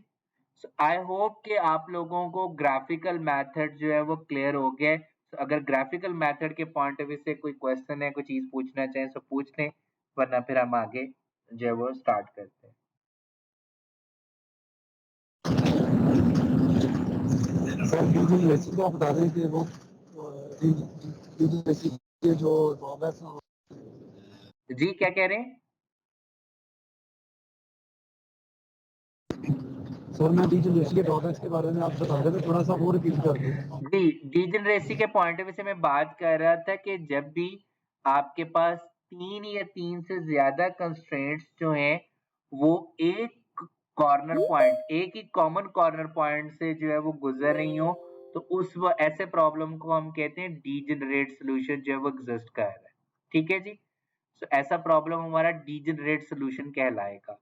आई होप कि आप लोगों को ग्राफिकल मेथड जो है वो क्लियर हो गया है। अगर ग्राफिकल मेथड के पॉइंट ऑफ व्यू से कोई क्वेश्चन है, कोई चीज पूछना चाहें तो पूछ लें, वरना फिर हम आगे जो है वो स्टार्ट करते हैं। सर डीजेनरेसी को आप बता दें कि वो डीजेनरेसी के जो ड्रॉबैक्स हैं। जी क्या कह रहे हैं? सर मैं डीजेनरेसी के ड्रॉबैक्स के बारे में आप बता रहे थे, थोड़ा सा और रिपीट कर दें। जी, डीजेनरेसी के पॉइंट ऑफ व्यू से मैं बात कर रहा था कि जब भी आपके पास 3 या 3 से ज्यादा कंस्ट्रेंट्स जो हैं वो एक कॉर्नर पॉइंट, एक ही कॉमन कॉर्नर पॉइंट से जो है वो गुजर रही हो, तो ऐसे प्रॉब्लम को हम कहते हैं डीजेनरेट सोल्यूशन जो है वो एग्जिस्ट कर रहा है, ठीक है जी। सो ऐसा प्रॉब्लम हमारा डीजेनरेट सोल्यूशन कहलाएगा।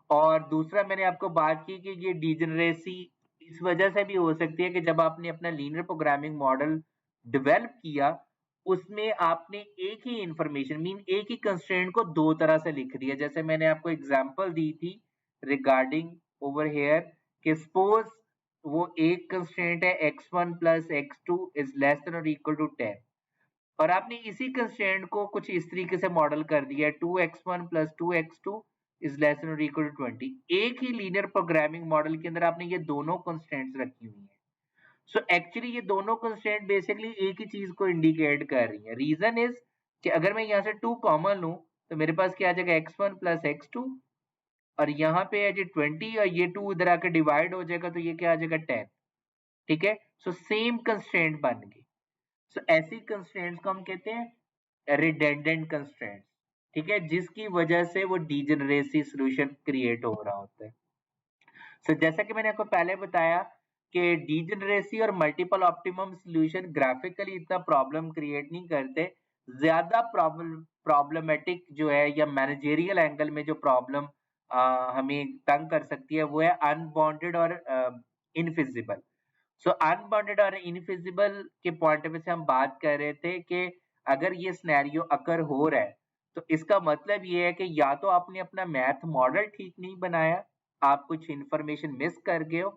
और दूसरा मैंने आपको बात की कि ये डीजेनरेसी इस वजह से भी हो सकती है कि जब आपने अपना लीनियर प्रोग्रामिंग मॉडल डेवलप किया, उसमें आपने एक ही इंफॉर्मेशन एक ही कंस्ट्रेंट को दो तरह से लिख दिया। जैसे मैंने आपको एग्जांपल दी थी रिगार्डिंग ओवर हेयर कि सपोज वो एक कंस्ट्रेंट है x1 plus x2 is less than और इक्वल टू 10, और आपने इसी कंस्ट्रेंट को कुछ इस तरीके से मॉडल कर दिया 2x1 plus 2x2 is less than और इक्वल टू 20। एक ही लीनियर प्रोग्रामिंग मॉडल के अंदर आपने ये दोनों कंस्ट्रेंट्स रखी हुई हैं। सो एक्चुअली ये दोनों कंस्ट्रेंट बेसिकली एक ही चीज को इंडिकेट कर रही है। रीजन इज कि अगर मैं यहाँ से 2 कॉमन लूं तो मेरे पास क्या आ जाएगा x1 प्लस x2, और यहाँ पे है जी 20 और ये 2 इधर आकर डिवाइड हो जाएगा तो ये क्या आ जाएगा 10, ठीक है। सो सेम कंस्ट्रेंट बन गई। सो ऐसी कंस्ट्रेंट्स को हम कहते हैं रिडंडेंट कंस्ट्रेंट्स, ठीक है, जिसकी वजह से वो डीजेनरेसी सॉल्यूशन क्रिएट हो रहा होता है। सो जैसा कि मैंने आपको पहले बताया कि डीजेनरेसी और मल्टीपल ऑप्टिमम सॉल्यूशन ग्राफिकली इतना प्रॉब्लम क्रिएट नहीं करते। ज्यादा प्रॉब्लमेटिक जो है या मैनेजरियल एंगल में जो प्रॉब्लम हमें तंग कर सकती है वो है अनबाउंडेड और इनफिजिबल। सो अनबाउंडेड और इनफिजिबल के पॉइंट ऑफ व्यू से हम बात कर रहे थे कि अगर ये सिनेरियो अकर हो रहा है तो इसका मतलब ये है कि या तो आपने अपना मैथ मॉडल ठीक नहीं बनाया, आप कुछ इंफॉर्मेशन मिस कर गए हो,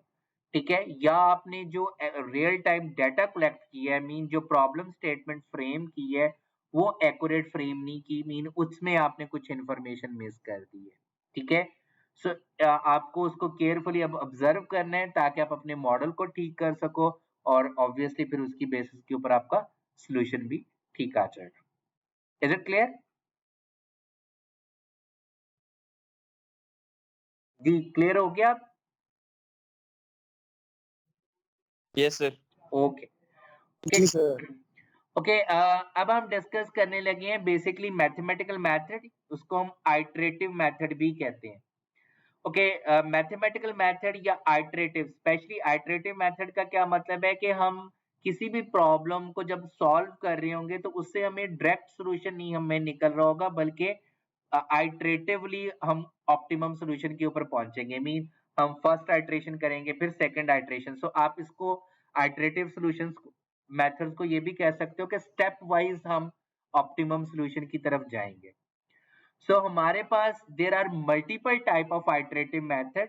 ठीक है, या आपने जो रियल टाइम डाटा कलेक्ट किया है जो प्रॉब्लम स्टेटमेंट फ्रेम की है वो एक्यूरेट फ्रेम नहीं की, उसमें आपने कुछ इंफॉर्मेशन मिस कर दी है, ठीक है। सो आपको उसको केयरफुली अब ऑब्जर्व करना है ताकि आप अपने मॉडल को ठीक कर सको, और ऑब्वियसली फिर उसकी बेसिस के ऊपर आपका सॉल्यूशन भी ठीक आ जाएगा। Is it clear? जी क्लियर हो गया? Yes sir. ओके जी सर। ओके, अब हम डिस्कस करने लगे हैं बेसिकली मैथमेटिकल मेथड, उसको हम आइटरेटिव मेथड भी कहते हैं। ओके, मैथमेटिकल मेथड या आइटरेटिव, स्पेशली आइटरेटिव मेथड का क्या मतलब है कि हम किसी भी प्रॉब्लम को जब सॉल्व कर रहे होंगे तो उससे हमें डायरेक्ट सॉल्यूशन नहीं हमें निकल रहा होगा, बल्कि आइटरेटिवली हम ऑप्टिमम सॉल्यूशन के ऊपर पहुंचेंगे। हम फर्स्ट आइटरेशन करेंगे फिर सेकंड आइटरेशन। सो आप इसको आइटरेटिव सॉल्यूशंस मेथड्स को ये भी कह सकते हो कि स्टेप वाइज हम ऑप्टिमम सॉल्यूशन की तरफ जाएंगे। सो हमारे पास there are multiple type of iterative method,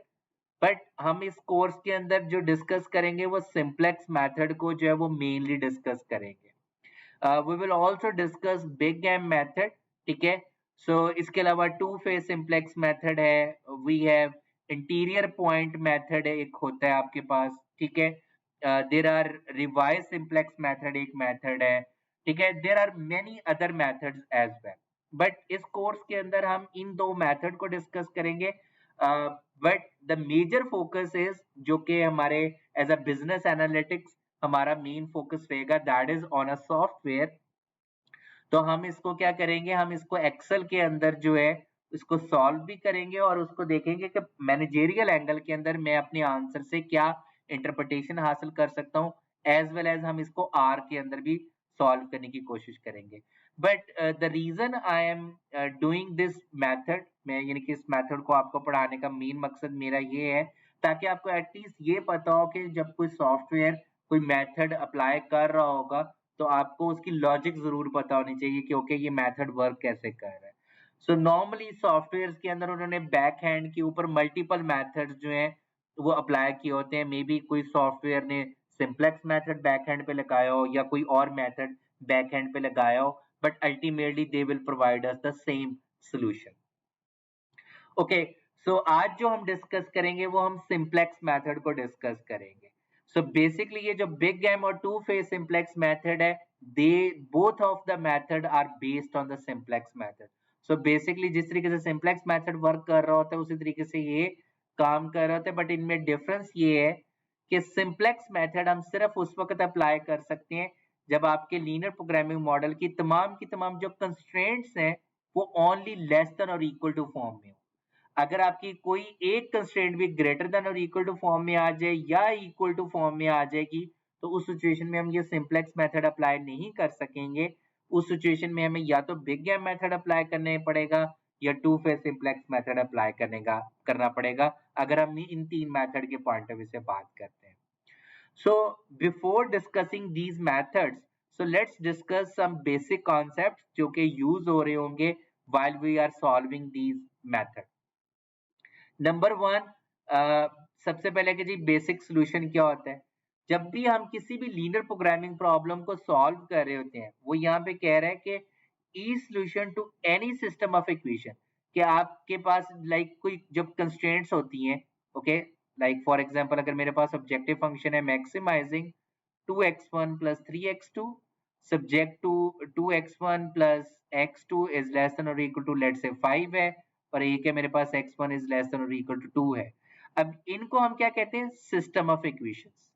but हम इस कोर्स के अंदर जो डिस्कस करेंगे वो सिंप्लेक्स मेथड को जो है वो मेनली डिस्कस करेंगे। We will also discuss big game method, ठीक है। सो इसके अलावा टू फेज सिंप्लेक्स मेथड है, we have interior point method एक होता है आपके पास, ठीक है। There are revise simplex method एक मेथड है, ठीक है। There are many other methods as well, but इस कोर्स के अंदर हम इन दो मेथड को डिस्कस करेंगे। But the major focus is जो कि हमारे एज अ बिजनेस एनालिटिक्स हमारा मेन फोकस रहेगा, that is on a software. तो हम इसको क्या करेंगे, हम इसको एक्सेल के अंदर जो है इसको सॉल्व भी करेंगे और उसको देखेंगे कि मैनेजेरियल एंगल के अंदर मैं अपने आंसर से क्या इंटरप्रिटेशन हासिल कर सकता हूँ, एज वेल एज हम इसको आर के अंदर भी सॉल्व करने की कोशिश करेंगे। But the reason I am doing this method, मैं यानी कि इस मेथड को आपको पढ़ाने का मेन मकसद मेरा ये है ताकि आपको एटलीस्ट ये पता हो कि जब कोई सॉफ्टवेयर कोई मेथड अप्लाई कर रहा होगा तो आपको उसकी लॉजिक जरूर पता होनी चाहिए कि ओके ये मेथड वर्क कैसे कर रहा है। सो नॉर्मली सॉफ्टवेयर के अंदर उन्होंने बैक हैंड के ऊपर मल्टीपल मेथड्स जो हैं वो अप्लाई किए होते हैं। मे बी कोई सॉफ्टवेयर ने सिंप्लेक्स मेथड बैक हैंड पे लगाया हो या कोई और मेथड बैक हैंड पे लगाया हो, but ultimately they will provide us the same solution. Okay, so आज जो हम डिस्कस करेंगे वो हम सिंप्लेक्स मेथड को डिस्कस करेंगे। सो बेसिकली ये जो बिग गेम और टू फेज सिंप्लेक्स मेथड है, they both of the method are based on the simplex method. So basically जिस तरीके से सिंप्लेक्स मेथड वर्क कर रहा होता है उसी तरीके से ये काम कर रहे होते हैं, बट इनमें डिफरेंस ये है कि सिंप्लेक्स मेथड हम सिर्फ उस वक्त अप्लाई कर सकते हैं जब आपके लीनियर प्रोग्रामिंग मॉडल की तमाम जो कंस्ट्रेंट्स हैं वो ओनली लेस देन और इक्वल टू फॉर्म में हो। अगर आपकी कोई एक कंस्ट्रेंट भी ग्रेटर देन और इक्वल टू फॉर्म में आ जाए या इक्वल टू फॉर्म में आ जाएगी तो उस सिचुएशन में हम ये सिंप्लेक्स मेथड अप्लाई नहीं कर सकेंगे। उस सिचुएशन में हमें या तो बिग गैप मेथड अप्लाई करने पड़ेगा या to phase simplex method apply करना पड़ेगा, अगर हम इन तीन मेथड के पॉइंट ऑफ व्यू से बात करते हैं। So before discussing these methods, so let's discuss some basic concepts जो कि use हो रहे होंगे while we are solving these methods. Number one, सबसे पहले कि जी बेसिक सोल्यूशन क्या होता है। जब भी हम किसी भी लीनियर प्रोग्रामिंग प्रॉब्लम को सॉल्व कर रहे होते हैं, वो यहाँ पे कह रहा है कि ई solution to any system of equation, कि आपके पास लाइक कोई जब कंस्ट्रेंट्स होती हैं, ओके, लाइक फॉर एग्जांपल अगर मेरे पास ऑब्जेक्टिव फंक्शन है maximising 2x1 plus 3x2 subject to 2x1 plus x2 is less than or equal to let's say 5 है, और एक है मेरे पास x1 is less than or equal to 2 है। अब इनको हम क्या कहते हैं, सिस्टम ऑफ इक्वेशंस।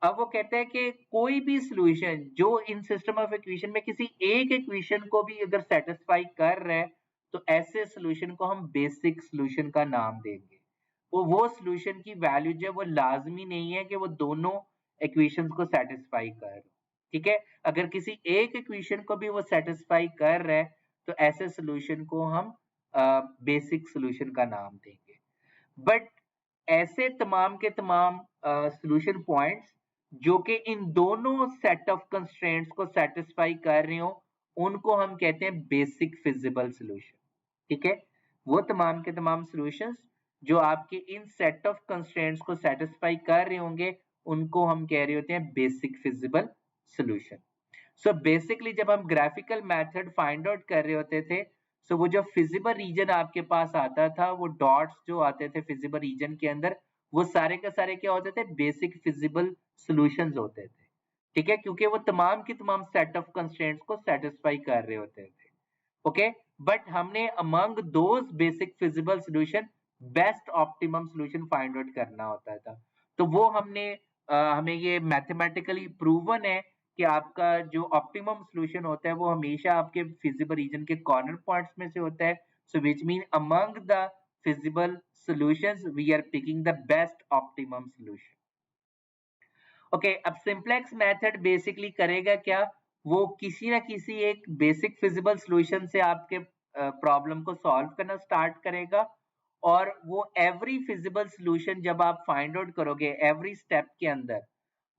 अब वो कहते हैं कि कोई भी सॉल्यूशन जो इन सिस्टम ऑफ इक्वेशन में किसी एक इक्वेशन को भी अगर सेटिस्फाई कर रहा है, तो ऐसे सॉल्यूशन को हम बेसिक सॉल्यूशन का नाम देंगे। वो सॉल्यूशन की वैल्यू जो है वो लाजमी नहीं है कि वो दोनों इक्वेशंस को सेटिस्फाई कर रहे हो, ठीक है। अगर किसी एक इक्वेशन को भी वो सेटिस्फाई कर रहा है, तो ऐसे सॉल्यूशन को हम बेसिक सॉल्यूशन का नाम देंगे। बट ऐसे तमाम के तमाम सॉल्यूशन पॉइंट्स जो कि इन दोनों सेट ऑफ कंस्ट्रेंट्स को सेटिस्फाई कर रहे हो, उनको हम कहते हैं बेसिक फिजिबल सॉल्यूशन, ठीक है। वो तमाम के तमाम सॉल्यूशंस जो आपके इन सेट ऑफ कंस्ट्रेंट्स को सेटिस्फाई कर रहे होंगे, उनको हम कह रहे होते हैं basic feasible solution. So basically जब हम ग्राफिकल मेथड फाइंड आउट कर रहे होते थे, सो वो जो फिजिबल रीजन आपके पास आता था, वो डॉट्स जो आते थे फिजिबल रीजन के अंदर, वो सारे के सारे क्या होते थे, बेसिक फिजिबल सॉल्यूशंस होते थे, ठीक है, क्योंकि वो तमाम की तमाम सेट ऑफ कंस्ट्रेंट्स को सेटिस्फाई कर रहे होते थे, ओके। बट हमने among those basic feasible solution best optimum solution find out करना होता था। तो वो हमें ये मैथमेटिकली प्रूवन है कि आपका जो ऑप्टिमम सॉल्यूशन होता है वो हमेशा आपके फिजिबल रीजन के कॉर्नर पॉइंट्स में से होता है। So which mean among the feasible solutions we are picking the best optimum solution, okay. अब सिंप्लेक्स मेथड बेसिकली करेगा क्या, वो किसी ना किसी एक बेसिक फिजिबल सॉल्यूशन से आपके प्रॉब्लम को सॉल्व करना स्टार्ट करेगा, और वो एवरी फिजिबल सॉल्यूशन जब आप फाइंड आउट करोगे एवरी स्टेप के अंदर,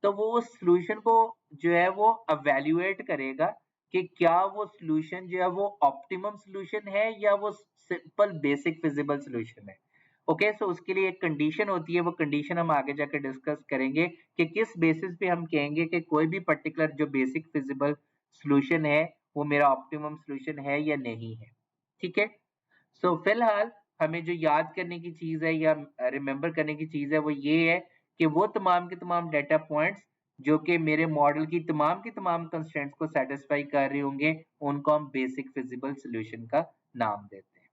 तो वो उस सॉल्यूशन को जो है वो एवेल्युएट करेगा कि क्या वो सॉल्यूशन जो है वो ऑप्टिमम सॉल्यूशन है या वो सिंपल बेसिक फिजिबल सॉल्यूशन है, ओके। सो उसके लिए एक कंडीशन होती है, वो कंडीशन हम आगे जाकर डिस्कस करेंगे कि किस बेसिस पे हम कहेंगे कि कोई भी पर्टिकुलर जो बेसिक फिजिबल सॉल्यूशन है वो मेरा ऑप्टिमम सॉल्यूशन है या नहीं है, ठीक है। सो फिलहाल हमें जो याद करने की चीज है या रिमेंबर करने की चीज है वो ये है कि वो तमाम के तमाम डेटा पॉइंट्स जो कि मेरे मॉडल की तमाम कंस्ट्रेंट्स को सेटिस्फाई कर रहे होंगे, उनको हम बेसिक फिजिबल सॉल्यूशन का नाम देते हैं,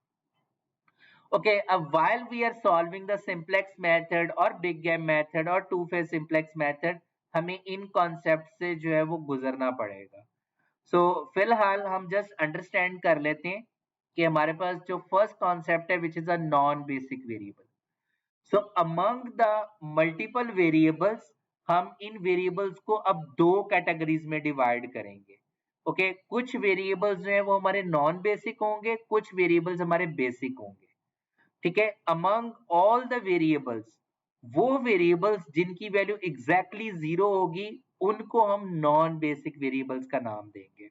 ओके। अब while we are solving the simplex method और बिग गैप मेथड और टू फेज सिंप्लेक्स मेथड, हमें इन कॉन्सेप्ट से जो है वो गुजरना पड़ेगा। सो फिलहाल हम जस्ट अंडरस्टैंड कर लेते हैं कि हमारे पास जो फर्स्ट कॉन्सेप्ट है विच is a non basic variable. So among the multiple variables, हम इन वेरिएबल्स को अब दो कैटेगरीज में डिवाइड करेंगे, ओके। कुछ वेरिएबल्स जो है वो हमारे नॉन बेसिक होंगे, कुछ वेरिएबल्स हमारे बेसिक होंगे, ठीक है। अमंग ऑल द वेरिएबल्स, वो वेरिएबल्स जिनकी वैल्यू एग्जैक्टली 0 होगी, उनको हम नॉन बेसिक वेरिएबल्स का नाम देंगे,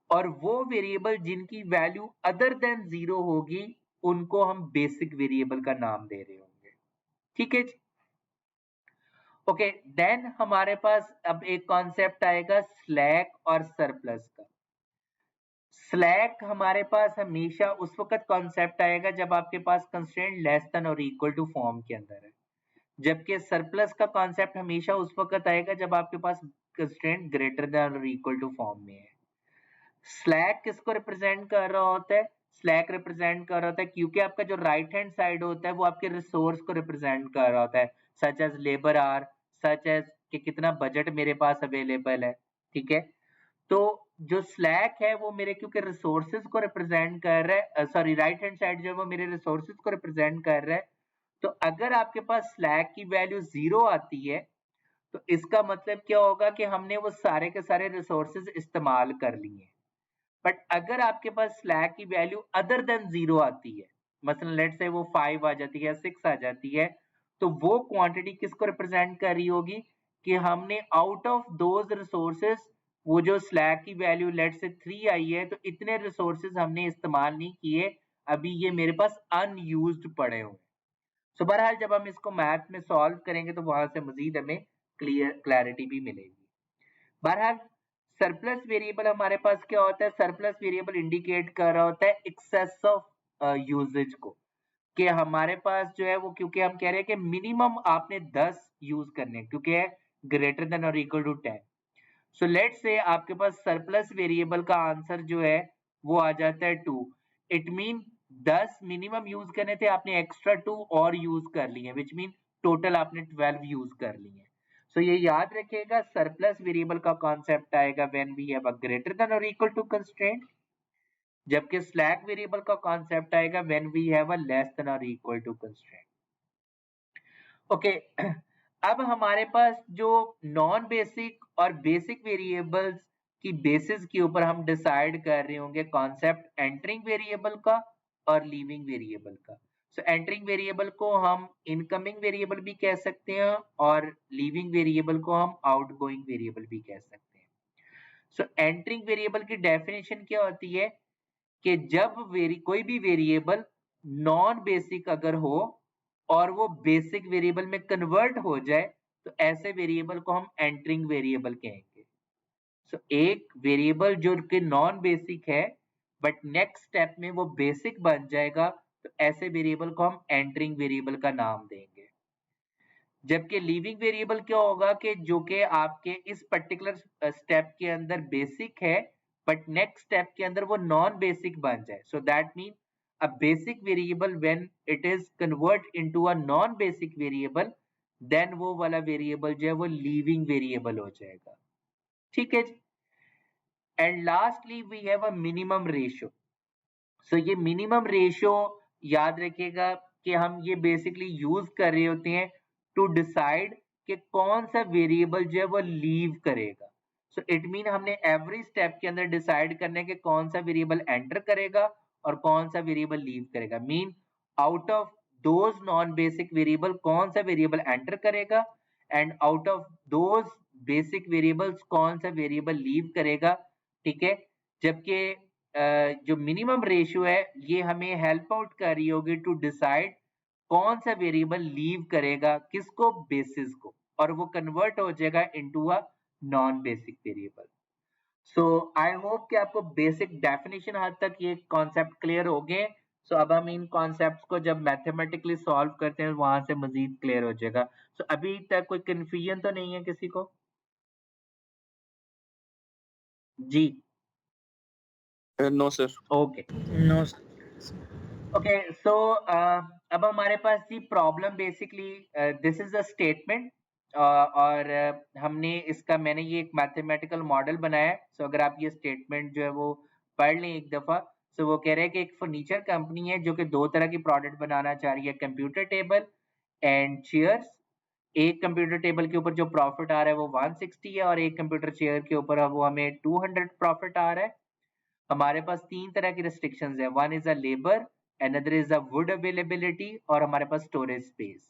और वो वेरिएबल जिनकी वैल्यू अदर देन 0 होगी, उनको हम बेसिक वेरिएबल का नाम दे रहे होंगे, ठीक है। ओके, देन हमारे पास अब एक कॉन्सेप्ट आएगा स्लैक और सरप्लस का। स्लैक हमारे पास हमेशा उस वक्त कॉन्सेप्ट आएगा जब आपके पास कंस्ट्रेंट लेस देन और इक्वल टू फॉर्म के अंदर है, जबकि सरप्लस का कॉन्सेप्ट हमेशा उस वक्त आएगा जब आपके पास कंस्ट्रेंट ग्रेटर देन और इक्वल टू फॉर्म में है। स्लैक किसको रिप्रेजेंट कर रहा होता है, स्लैक रिप्रेजेंट कर रहा होता है क्योंकि आपका जो राइट हैंड साइड होता है वो आपके रिसोर्स को रिप्रेजेंट कर रहा होता है, such as labour are, such as कि कितना बजट मेरे पास अवेलेबल है, ठीक है। तो जो स्लैक है वो मेरे क्योंकि रिसोर्सेज को रिप्रेजेंट कर रहा है, सॉरी राइट हैंड साइड जो है वो मेरे रिसोर्सेज को रिप्रेजेंट कर रहा है। तो अगर आपके पास स्लैक की वैल्यू 0 आती है तो इसका मतलब क्या होगा कि हमने वो सारे के सारे रिसोर्सेज इस्तेमाल कर लिए। बट अगर आपके पास स्लैक की वैल्यू अदर देन 0 आती है, मसलन लेट से वो 5 आ जाती है, 6 आ जाती है, तो वो क्वांटिटी किसको रिप्रेजेंट कर रही होगी कि हमने आउट ऑफ दोज रिसोर्सेज, वो जो स्लैक की वैल्यू लेट से 3 आई है, तो इतने रिसोर्सेज हमने इस्तेमाल नहीं किए, अभी ये मेरे पास अनयूज्ड पड़े हुए। सो बहरहाल जब हम इसको मैथ में सॉल्व करेंगे तो वहां से मजीद हमें क्लैरिटी भी मिलेगी। बहरहाल सरप्लस वेरिएबल हमारे पास क्या होता है, सरप्लस वेरिएबल इंडिकेट कर रहा होता है एक्सेस ऑफ यूजेज को, कि हमारे पास जो है वो, क्योंकि हम कह रहे हैं कि मिनिमम आपने 10 यूज करने, क्योंकि है ग्रेटर देन और इक्वल टू 10। सो लेट से आपके पास सरप्लस वेरिएबल का आंसर जो है वो आ जाता है 2। इट मीन 10 मिनिमम यूज करने थे, आपने एक्स्ट्रा 2 और यूज कर लिए, विच मीन टोटल आपने 12 यूज कर लिए। सो ये याद रखिएगा, सरप्लस वेरिएबल का कॉन्सेप्ट आएगा when we have a greater than और इक्वल टू कंस्ट्रेंट, जबकि स्लैक वेरिएबल का कॉन्सेप्ट आएगा when we have a less than और इक्वल टू कंस्ट्रेंट। ओके, अब हमारे पास जो नॉन बेसिक और बेसिक वेरिएबल्स की बेसिस के ऊपर हम डिसाइड कर रहे होंगे कॉन्सेप्ट एंटरिंग वेरिएबल का और लीविंग वेरिएबल का। सो एंटरिंग वेरिएबल को हम इनकमिंग वेरिएबल भी कह सकते हैं और लीविंग वेरिएबल को हम आउटगोइंग वेरिएबल भी कह सकते हैं। सो एंटरिंग वेरिएबल की डेफिनेशन क्या होती है कि जब कोई भी वेरिएबल नॉन बेसिक अगर हो और वो बेसिक वेरिएबल में कन्वर्ट हो जाए, तो ऐसे वेरिएबल को हम एंटरिंग वेरिएबल कहेंगे। सो एक वेरिएबल जो कि नॉन बेसिक है बट नेक्स्ट स्टेप में वो बेसिक बन जाएगा, तो ऐसे वेरिएबल को हम एंटरिंग वेरिएबल का नाम देंगे। जबकि लीविंग वेरिएबल क्या होगा कि जो कि आपके इस पर्टिकुलर स्टेप के अंदर बेसिक है बट नेक्स्ट स्टेप के अंदर वो नॉन बेसिक बन जाए। So that mean a basic variable when it is convert into a non basic variable, then वो वाला वेरिएबल जो है वो लीविंग वेरिएबल हो जाएगा। ठीक है जी। And lastly we have a minimum ratio. So ये मिनिमम रेशियो याद रखिएगा कि हम ये बेसिकली यूज कर रहे होते हैं टू डिसाइड कि कौन सा वेरिएबल जो है वो लीव करेगा। सो इट मीन हमने एवरी स्टेप के अंदर डिसाइड करने के कौन सा वेरिएबल एंटर करेगा और कौन सा वेरिएबल लीव करेगा। Mean out of those non basic variable कौन सा वेरिएबल एंटर करेगा and out of those basic variables कौन सा वेरिएबल लीव करेगा। ठीक है, जबकि जो मिनिमम रेशियो है ये हमें हेल्प आउट कर रही होगी टू डिसाइड कौन सा वेरिएबल लीव करेगा किसको, बेसिस को, और वो कन्वर्ट हो जाएगा into a non basic variable. So I hope कि आपको बेसिक डेफिनेशन हद तक ये कॉन्सेप्ट क्लियर हो गए। सो अब हम इन कॉन्सेप्ट्स को जब मैथमेटिकली सॉल्व करते हैं वहां से मजीद क्लियर हो जाएगा। सो अभी तक कोई कंफ्यूजन तो नहीं है किसी को? जी No, sir. Okay no okay. So अब हमारे पास जी problem basically this is a statement और हमने इसका, मैंने ये एक मैथमेटिकल मॉडल बनाया है। सो अगर आप ये स्टेटमेंट जो है वो पढ़ लें एक दफा। सो वो कह रहे हैं कि एक फर्नीचर कंपनी है जो कि दो तरह की प्रोडक्ट बनाना चाह रही है, कंप्यूटर टेबल एंड चेयर्स। एक कंप्यूटर टेबल के ऊपर जो प्रॉफिट आ रहा है वो 160 है और एक कंप्यूटर चेयर के ऊपर वो हमें 200 प्रॉफिट आ रहा है। हमारे पास तीन तरह की रिस्ट्रिक्शंस है, one is a labour, another is a would availability और हमारे पास स्टोरेज स्पेस।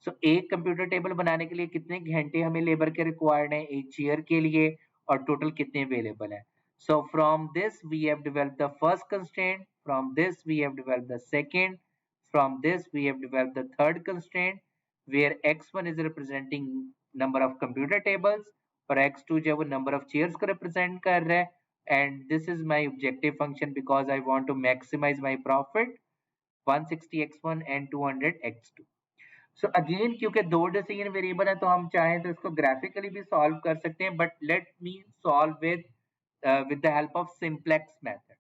सो एक कंप्यूटर टेबल बनाने के लिए कितने घंटे हमें लेबर के रिक्वायर्ड है, एक चेयर के लिए, और टोटल कितने अवेलेबल है। So from this we have developed the first constraint, from this we have developed the second, from this we have developed the third constraint where x1 is representing number of computer tables और x2 जो है वो number of chairs को represent कर रहा है। And this is my objective function because I want to maximize my profit, 160 x1 and 200 x2। So again क्योंकि दो डिसीजन वेरिएबल है तो हम चाहें तो इसको ग्राफिकली भी सॉल्व कर सकते हैं, but let me solve with the help of simplex method।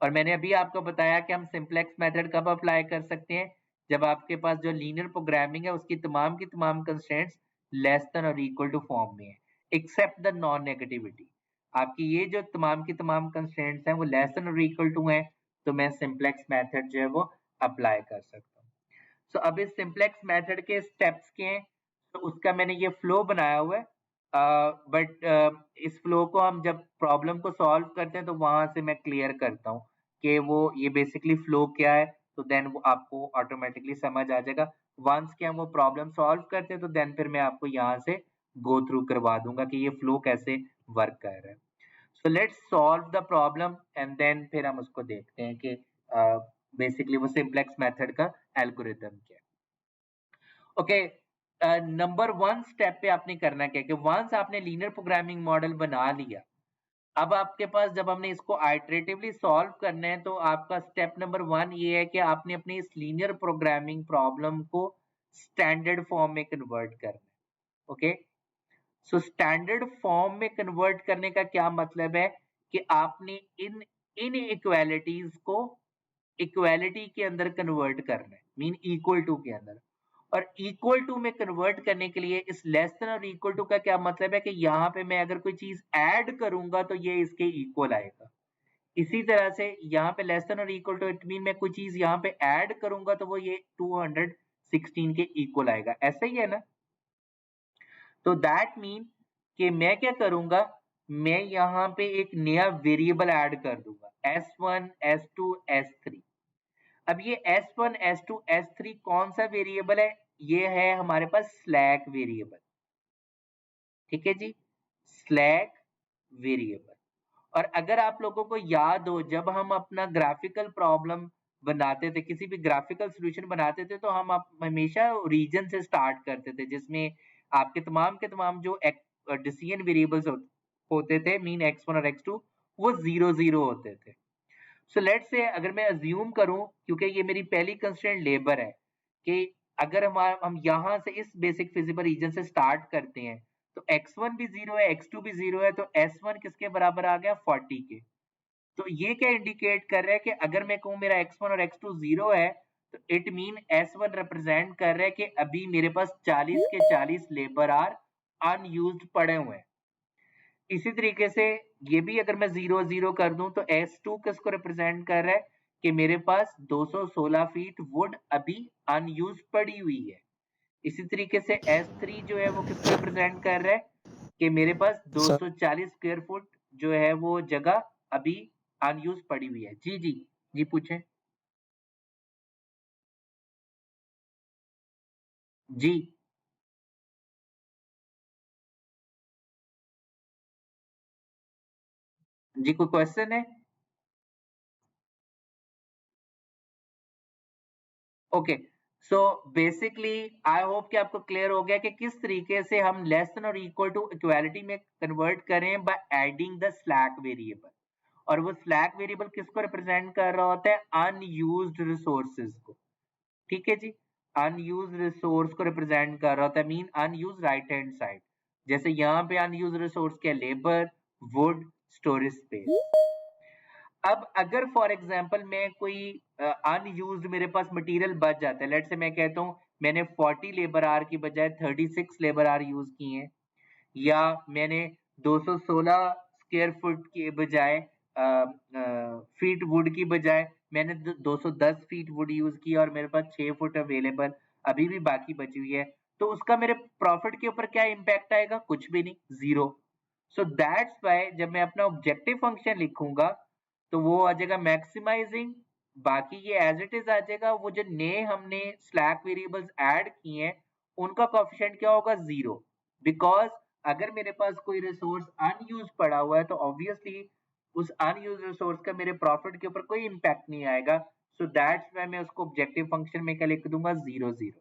और मैंने अभी आपको बताया कि हम सिंप्लेक्स मेथड कब अप्लाई कर सकते हैं, जब आपके पास जो लीनियर प्रोग्रामिंग है उसकी तमाम की तमाम कंस्ट्रेंट्स लेस देन और इक्वल टू फॉर्म में है, एक्सेप्ट द नॉन नेगेटिविटी। आपकी ये जो तमाम की तमाम कंस्ट्रेंट्स हैं वो लेस देन और इक्वल टू हैं, तो मैं सिंप्लेक्स मेथड जो है वो अप्लाई कर सकता हूँ। सो अब इस सिंप्लेक्स मेथड के स्टेप्स के हैं। तो उसका मैंने ये फ्लो बनाया हुआ है, बट इस फ्लो को हम जब प्रॉब्लम को सॉल्व करते हैं तो वहां से मैं क्लियर करता हूँ कि वो ये बेसिकली फ्लो क्या है, तो देन वो आपको ऑटोमेटिकली समझ आ जाएगा। वंस के हम वो प्रॉब्लम सॉल्व करते हैं तो देन फिर मैं आपको यहाँ से गो थ्रू करवा दूंगा कि ये फ्लो कैसे वर्क कर रहा है। So let's solve the problem and then फिर हम उसको देखते हैं कि बेसिकली वो सिंप्लेक्स मेथड का एल्गोरिथम क्या है। ओके, नंबर 1 स्टेप पे आपने करना क्या है कि वंस आपने लीनियर प्रोग्रामिंग मॉडल बना लिया, अब आपके पास जब हमने इसको आइटरेटिवली सॉल्व करना है तो आपका स्टेप नंबर 1 ये है कि आपने अपनी इस लीनियर प्रोग्रामिंग प्रॉब्लम को स्टैंडर्ड फॉर्म में कन्वर्ट करना है। ओके, सो स्टैंडर्ड फॉर्म में कन्वर्ट करने का क्या मतलब है कि आपने इन इक्वालिटीज को इक्वालिटी के अंदर कन्वर्ट करना है, मीन इक्वल टू के अंदर। और इक्वल टू में कन्वर्ट करने के लिए इस लेस देन और इक्वल टू का क्या मतलब है कि यहाँ पे मैं अगर कोई चीज ऐड करूंगा तो ये इसके इक्वल आएगा। इसी तरह से यहाँ पे लेस देन और इक्वल टू इट मीन मैं कोई चीज यहाँ पे ऐड करूंगा तो वो ये 216 के इक्वल आएगा, ऐसा ही है ना। तो दैट मीन कि मैं क्या करूंगा, मैं यहाँ पे एक नया वेरिएबल ऐड कर दूंगा s1 s2 s3। अब ये s1 s2 s3 कौन सा वेरिएबल है, ये है हमारे पास स्लैक वेरिएबल। ठीक है जी, स्लैक वेरिएबल। और अगर आप लोगों को याद हो जब हम अपना ग्राफिकल प्रॉब्लम बनाते थे, किसी भी ग्राफिकल सॉल्यूशन बनाते थे तो हम हमेशा रीजन से स्टार्ट करते थे जिसमें आपके तमाम के तमाम जो डिसीजन वेरिएबल्स होते थे मीन x1 और x2 वो 0 होते थे। सो लेट्स से अगर मैं अज्यूम करूं, क्योंकि ये मेरी पहली कंस्ट्रेंट लेबर है, कि अगर हम यहाँ से इस बेसिक फिजिबल रीजन से स्टार्ट करते हैं तो x1 भी 0 है x2 भी 0 है, तो s1 किसके बराबर आ गया 40 के। तो ये क्या इंडिकेट कर रहा है कि अगर मैं कहूँ मेरा x1 और x2 0 है तो इट मीन s1 रिप्रेजेंट कर रहा है कि अभी मेरे पास 40 के 40 लेबर आर अनयूज्ड पड़े हुए हैं। इसी तरीके से ये भी अगर मैं 0 कर दूं तो S2 किसको रिप्रेजेंट कर रहा है कि मेरे पास 216 फीट वुड अभी अनयूज पड़ी हुई है। इसी तरीके से S3 जो है वो किसको रिप्रेजेंट कर रहा है कि मेरे पास 240 स्क्वायर फुट जो है वो जगह अभी अनयूज पड़ी हुई है। जी जी जी पूछें जी जी, कोई क्वेश्चन है? Okay, so basically I hope कि आपको क्लियर हो गया कि किस तरीके से हम लेस देन और इक्वल टू इक्वालिटी में कन्वर्ट करें by adding the slack variable. और वो स्लैक वेरिएबल किसको रिप्रेजेंट कर रहा होता है, अनयूज्ड रिसोर्सेज को। ठीक है जी, अनयूज्ड रिसोर्स को रिप्रेजेंट कर रहा होता है, mean unused right hand side. जैसे यहाँ पे अनयूज्ड रिसोर्स क्या, लेबर, वुड, स्टोरेज स्पेस। अब अगर फॉर एग्जांपल मैं कोई अनयूज्ड मेरे पास मटेरियल बच जाता है, लेट्स से मैं कहता हूँ मैंने 40 लेबर आर की बजाय 36 लेबर आर यूज किए हैं, या मैंने 216 स्क्वायर फुट के बजाय फीट वुड की बजाय मैंने 210 फीट वुड यूज किया और मेरे पास 6 फुट अवेलेबल अभी भी बाकी बची हुई है, तो उसका मेरे प्रॉफिट के ऊपर क्या इम्पैक्ट आएगा, कुछ भी नहीं, जीरो। सो दैट्स व्हाई जब मैं अपना ऑब्जेक्टिव फंक्शन लिखूंगा तो वो आ जाएगा मैक्सिमाइजिंग, बाकी ये एज इट इज आ जाएगा। वो जो नए हमने स्लैक वेरिएबल्स ऐड किए हैं उनका कोएफिशिएंट क्या होगा, जीरो। बिकॉज अगर मेरे पास कोई रिसोर्स अनयूज पड़ा हुआ है तो ऑब्वियसली उस अनयूज रिसोर्स का मेरे प्रॉफिट के ऊपर कोई इम्पैक्ट नहीं आएगा। सो दैट्स व्हाई मैं उसको ऑब्जेक्टिव फंक्शन में क्या लिख दूंगा, 0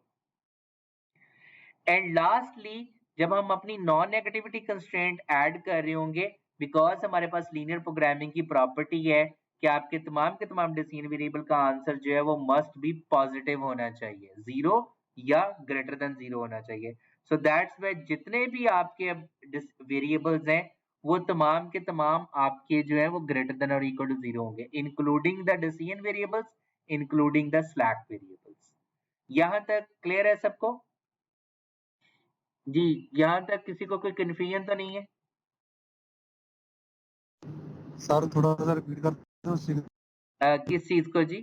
एंड लास्टली जब हम अपनी नॉन नेगेटिविटी कंस्ट्रेंट ऐड कर रहे होंगे, बिकॉज हमारे पास लीनियर प्रोग्रामिंग की प्रॉपर्टी है कि आपके के तमाम डिसीजन वेरिएबल का आंसर जो है वो मस्ट बी पॉजिटिव होना चाहिए, 0 या ग्रेटर देन 0 होना चाहिए। सो दैट्स व्हाई जितने भी आपके वेरिएबल्स हैं वो तमाम के तमाम आपके जो है वो ग्रेटर देन और इक्वल टू 0 होंगे, including the decision variables, including the slack variables. यहां तक क्लियर है सबको? जी, यहाँ तक किसी को कोई कंफ्यूजन तो नहीं है? सर थोड़ा सा रिपीट कर दो। किस चीज को जी?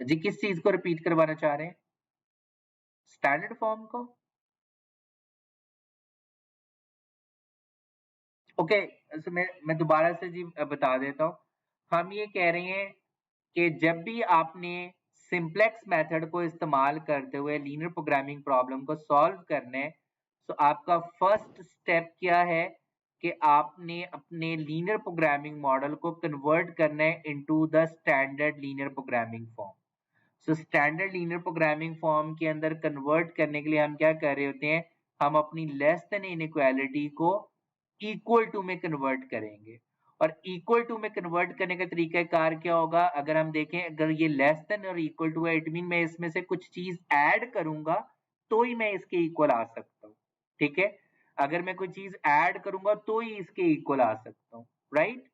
जी किस चीज को रिपीट करवाना चाह रहे हैं? स्टैंडर्ड फॉर्म को? ओके मैं दोबारा से जी बता देता हूँ। हम ये कह रहे हैं कि जब भी आपने सिंप्लेक्स मेथड को इस्तेमाल करते हुए लीनियर प्रोग्रामिंग प्रॉब्लम को सॉल्व करना है, तो आपका फर्स्ट स्टेप क्या है कि आपने अपने लीनियर प्रोग्रामिंग मॉडल को कन्वर्ट करना है into the standard linear programming form. So standard linear programming form के अंदर कन्वर्ट करने के लिए हम क्या कर रहे होते हैं, हम अपनी लेस देन इनइक्वालिटी को इक्वल टू में कन्वर्ट करेंगे। और इक्वल टू में कन्वर्ट करने का तरीका कार क्या होगा, अगर हम देखें अगर ये लेस देन और इक्वल टू है, इट मीन मैं इसमें से कुछ चीज ऐड करूंगा तो ही मैं इसके इक्वल आ सकता हूँ। ठीक है, अगर मैं कोई चीज ऐड करूंगा तो ही इसके इक्वल आ सकता हूँ, राइट।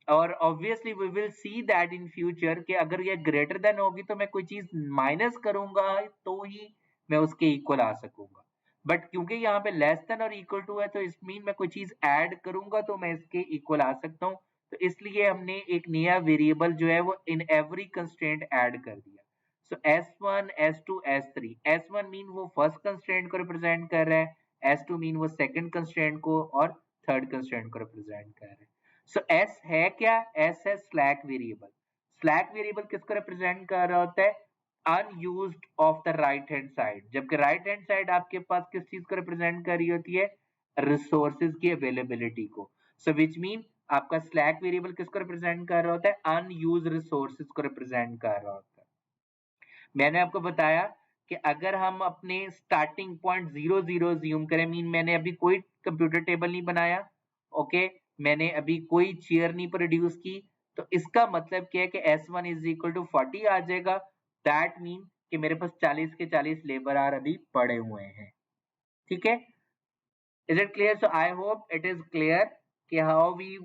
और obviously we will see that in future कि अगर ये ग्रेटर देन होगी तो मैं कोई चीज माइनस करूंगा तो ही मैं उसके इक्वल आ सकूंगा। बट क्योंकि यहाँ पे लेस देन और इक्वल टू है तो इस मीन मैं कोई चीज ऐड करूंगा तो मैं इसके इक्वल आ सकता हूँ। तो इसलिए हमने एक नया वेरिएबल जो है वो इन एवरी कंस्ट्रेंट ऐड कर दिया। सो S1, S2, S3, S1 mean वो फर्स्ट कंस्ट्रेंट को रिप्रेजेंट कर रहा है, S2 मीन वो सेकंड कंस्ट्रेंट को और थर्ड कंस्ट्रेंट को रिप्रेजेंट कर रहा है। सो S है क्या? S है स्लैक वेरिएबल। स्लैक वेरिएबल किसको रिप्रेजेंट कर रहा होता है? Unused of the right hand side, जबकि राइट हैंड साइड आपके पास किस चीज को रिप्रेजेंट कर रही होती है? रिसोर्सेज की अवेलेबिलिटी को। सो विच मीन आपका स्लैक वेरिएबल किसको रिप्रेजेंट कर रहा होता है? अनयूज्ड रिसोर्सेज को रिप्रेजेंट कर रहा होता है। मैंने आपको बताया कि अगर हम अपने स्टार्टिंग पॉइंट 0 ज्यूम करें, मीन मैंने अभी कोई कंप्यूटर टेबल नहीं बनाया, ओके, मैंने अभी कोई चेयर नहीं प्रोड्यूस की, तो इसका मतलब क्या है कि S1 इज इक्वल टू 40 आ जाएगा। दैट मीन कि मेरे पास 40 के 40 लेबर आर अभी पड़े हुए हैं। ठीक है, is it clear? So I hope it is clear कि how we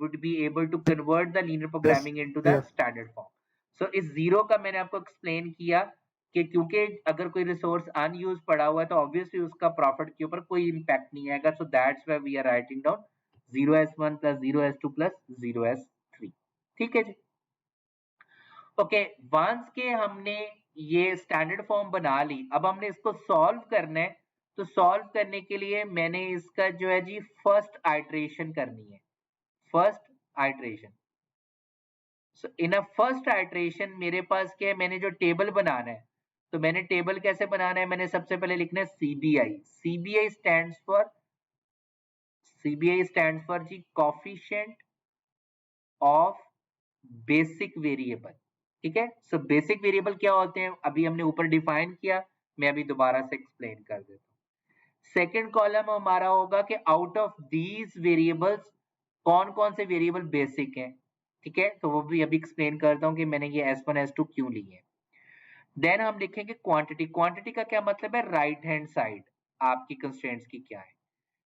would be able to convert the linear programming into the standard form. So इस जीरो का मैंने आपको एक्सप्लेन किया कि क्योंकि अगर कोई रिसोर्स अनयूज पड़ा हुआ है तो ऑब्वियसली उसका प्रॉफिट के ऊपर कोई इंपैक्ट नहीं आएगा। So that's why we are writing down 0S1 plus 0S2 plus 0S3। ठीक है जी, ओके। वंस के हमने ये स्टैंडर्ड फॉर्म बना ली, अब हमने इसको सॉल्व करना है। तो सॉल्व करने के लिए मैंने इसका जो है जी फर्स्ट आइटरेशन करनी है, first iteration. So in a first iteration मेरे पास क्या है, मैंने जो टेबल बनाना है, तो मैंने टेबल कैसे बनाना है, मैंने सबसे पहले लिखना है CBI। CBI स्टैंड्स फॉर जी कोफिशिएंट ऑफ बेसिक वेरिएबल। ठीक है, सो बेसिक वेरिएबल क्या होते हैं अभी हमने ऊपर डिफाइन किया, मैं अभी दोबारा से एक्सप्लेन कर देता हूँ। सेकेंड कॉलम हमारा होगा कि आउट ऑफ दीज वेरिएबल्स कौन कौन से वेरिएबल बेसिक हैं। ठीक है, तो वो भी अभी एक्सप्लेन करता हूँ कि मैंने ये S1 S2 क्यों ली है। देन हम लिखेंगे क्वांटिटी। क्वांटिटी का क्या मतलब है? राइट हैंड साइड आपकी कंस्ट्रेंट्स की क्या है।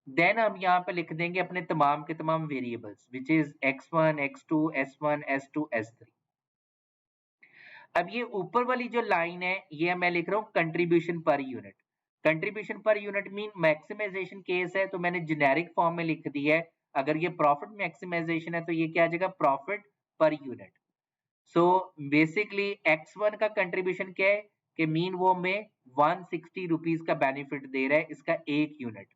देन हम यहाँ पे लिख देंगे अपने तमाम के तमाम variables which is X1, X2, S1, S2, S3। अब ये ऊपर वाली जो लाइन है ये मैं लिख रहा हूँ contribution per unit. Contribution per unit mean maximization case है तो मैंने जेनेरिक फॉर्म में लिख दिया है। अगर ये प्रॉफिट मैक्सिमाइजेशन है तो ये क्या आ जाएगा? Profit per unit. So basically X1 का कंट्रीब्यूशन क्या है कि मीन वो में 160 रुपीज का बेनिफिट दे रहा है इसका एक यूनिट।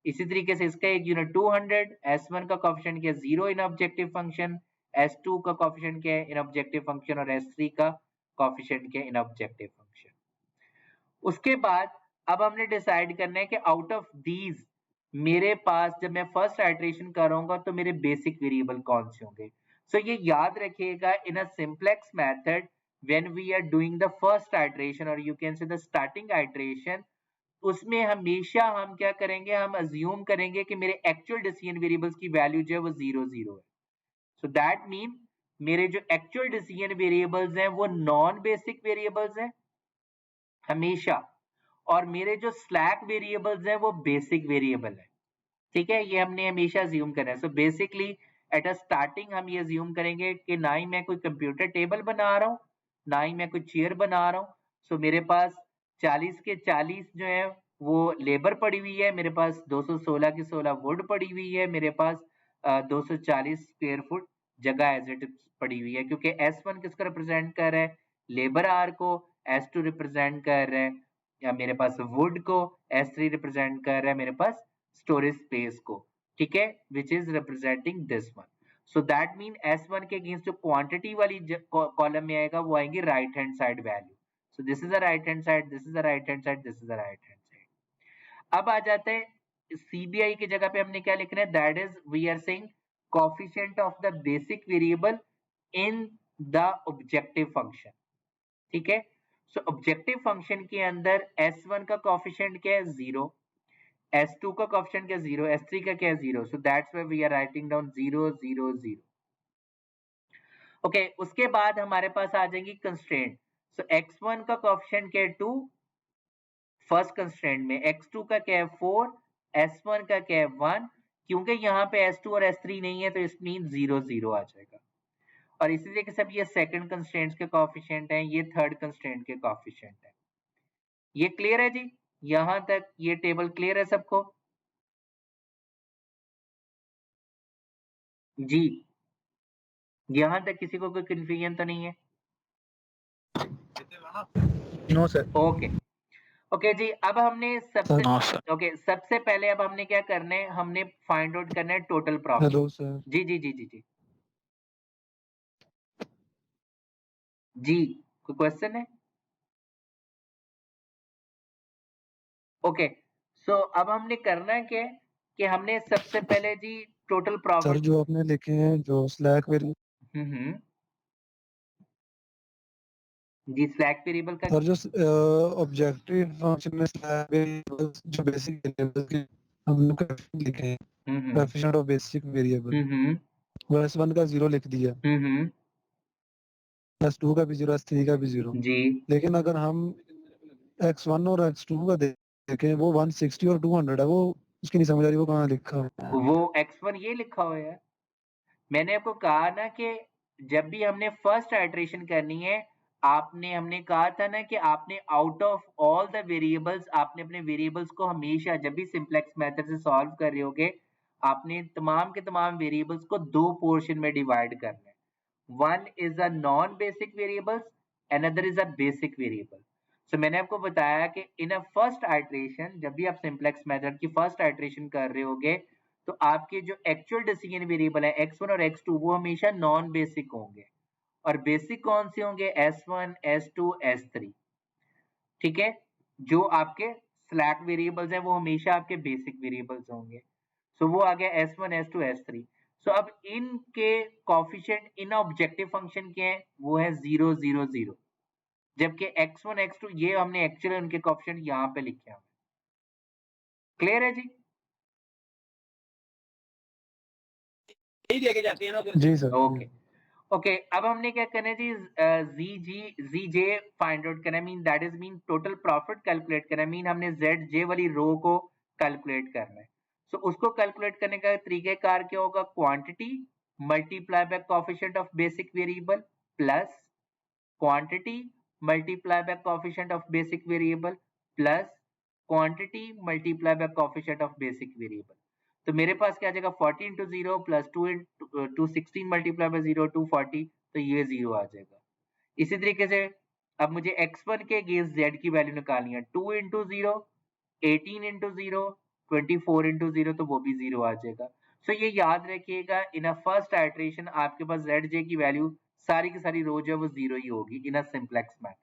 इसी तरीके से इसका एक यूनिट 200, S1 का कोएफिशिएंट क्या है? 0 इन ऑब्जेक्टिव फंक्शन, S2 का कोएफिशिएंट क्या है? इन ऑब्जेक्टिव फंक्शन, और S3 का कोएफिशिएंट क्या है? इन ऑब्जेक्टिव फंक्शन। उसके बाद अब हमने डिसाइड करना है कि आउट ऑफ दीज मेरे पास जब मैं फर्स्ट आइटरेशन करूंगा तो मेरे बेसिक वेरिएबल कौन से होंगे। सो ये याद रखिएगा in a simplex method when we are doing the first iteration और you can say the starting iteration, उसमें हमेशा हम क्या करेंगे, हम अज्यूम करेंगे कि मेरे एक्चुअल डिसीजन वेरिएबल्स की वैल्यू जो है वो 0 है। सो दैट मीन मेरे जो एक्चुअल डिसीजन वेरिएबल्स हैं वो नॉन बेसिक वेरिएबल्स हैं हमेशा, और मेरे जो स्लैक वेरिएबल्स हैं वो बेसिक वेरिएबल है। ठीक है, ये हमने हमेशा अज्यूम करना है। So basically at a starting हम ये अज्यूम करेंगे कि ना ही मैं कोई कंप्यूटर टेबल बना रहा हूँ ना ही मैं कोई चेयर बना रहा हूँ। सो मेरे पास 40 के 40 जो है वो लेबर पड़ी हुई है, मेरे पास 216 की 16 वुड पड़ी हुई है, मेरे पास 240 स्क्वायर फुट जगह एज इट पड़ी हुई है, क्योंकि S1 किसको रिप्रेजेंट कर रहा है? लेबर आर को S2 रिप्रेजेंट कर रहा है, या मेरे पास वुड को S3 रिप्रेजेंट कर रहा है मेरे पास स्टोरेज स्पेस को, ठीक है, which is representing this one. So that mean S1 के अगेंस्ट जो क्वांटिटी वाली कॉलम में आएगा वो आएंगे right hand side value. So this is the right hand side, this is the right hand side, this is the right hand side. अब आ जाते हैं CBI की जगह पे हमने क्या लिखना है, that is we are saying coefficient of the basic variable in the objective function, ठीक है. सो ऑब्जेक्टिव फंक्शन के अंदर S1 का कोएफिशिएंट क्या है 0, S2 का कोएफिशिएंट क्या है 0, S3 का क्या है 0. So that's why we are writing down 0 0 0. Okay, उसके बाद हमारे पास आ जाएंगी कंस्ट्रेंट. सो x1 का कोएफिशिएंट क्या है 2 फर्स्ट कंस्ट्रेंट में, x2 का क्या है 4, S1 का क्या है 1. क्योंकि यहाँ पे S2 और S3 नहीं है तो इस मीन 0 0 आ जाएगा. और इसी तरीके से ये सेकंड कंस्ट्रेंट्स के कोएफिशिएंट हैं, ये थर्ड कंस्ट्रेंट के कोएफिशिएंट हैं. ये क्लियर है जी? यहां तक ये टेबल क्लियर है सबको? जी, यहां तक किसी को कोई कंफ्यूजन तो नहीं है? No sir. ओके ओके जी. अब हमने सबसे पहले अब हमने क्या करना है, हमने फाइंड आउट करना है टोटल प्रॉफिट. Hello sir. जी जी जी जी जी जी, कोई क्वेश्चन है? ओके, सो अब हमने करना है क्या कि हमने सबसे पहले जी टोटल सर प्रॉफिट. जो आपने लिखे हैं जो स्लैक वेरिएबल जी, स्लैक वेरिएबल का सर जो ऑब्जेक्टिव फंक्शन में स्लैक वेरिएबल्स जो बेसिक वेरिएबल्स के हम लोग कोएफिशिएंट लिखे हैं, कोएफिशिएंट ऑफ बेसिक वेरिएबल, वो S1 का 0 लिख दिया, S2 का भी 0, S3 का भी 0. जी. लेकिन अगर हम X1 और X2 का देखें वो 160 और 200 है, वो उसकी नहीं समझ आ रही वो कहाँ लिखा है. वो x1 ये लिखा हुआ है. मैंने आपको कहा ना कि जब भी हमने फर्स्ट आइटरेशन करनी है, हमने कहा था ना कि आपने out of all the variables आपने अपने वेरिएबल्स को हमेशा जब भी सिंपलेक्स मेथड से सॉल्व कर रहे होगे, आपने तमाम के तमाम वेरिएबल्स को दो पोर्शन में डिवाइड करना है. One is a non basic variables, another is a basic variable. So मैंने आपको बताया कि इन अ फर्स्ट आइटरेशन, जब भी आप सिंपलेक्स मेथड की फर्स्ट आइटरेशन कर रहे होगे, तो आपके जो एक्चुअल डिसीजन वेरिएबल है x1 और x2 वो हमेशा नॉन बेसिक होंगे. और बेसिक कौन से होंगे? S1, S2, S3, ठीक है. जो आपके स्लैक वेरिएबल्स हैं वो हमेशा आपके बेसिक वेरिएबल्स होंगे. सो वो आ गया S1, S2, S3. सो अब इनके कोएफिशिएंट इन ऑब्जेक्टिव फंक्शन के हैं, वो है 0 0 0. जबकि x1 x2 ये हमने एक्चुअली उनके कोएफिशिएंट यहाँ पे लिखे हैं. क्लियर है जी? जी सर. ओके ओके, अब हमने क्या करना है जी, ZJ फाइंड आउट करना है, mean that is mean total profit calculate करना है, मीन हमने ZJ वाली रो को कैलकुलेट करना है. सो उसको कैलकुलेट करने का तरीकाकार क्या होगा? Quantity multiply by coefficient of basic variable plus quantity multiply by coefficient of basic variable plus quantity multiply by coefficient of basic variable. तो मेरे पास क्या आ जाएगा 40 into 0 प्लस 216 मल्टीप्लाई बाय 0 240, तो ये 0 आ जाएगा. इसी तरीके से अब मुझे x1 के अगेंस्ट z की वैल्यू निकालनी है. 2 into 0 18 into 0 24 into 0, तो वो भी 0 आ जाएगा. सो ये याद रखिएगा, इन अ फर्स्ट आइटरेशन आपके पास zj की वैल्यू सारी की सारी रो जो है वो 0 ही होगी इन अ सिंपलेक्स मेथड.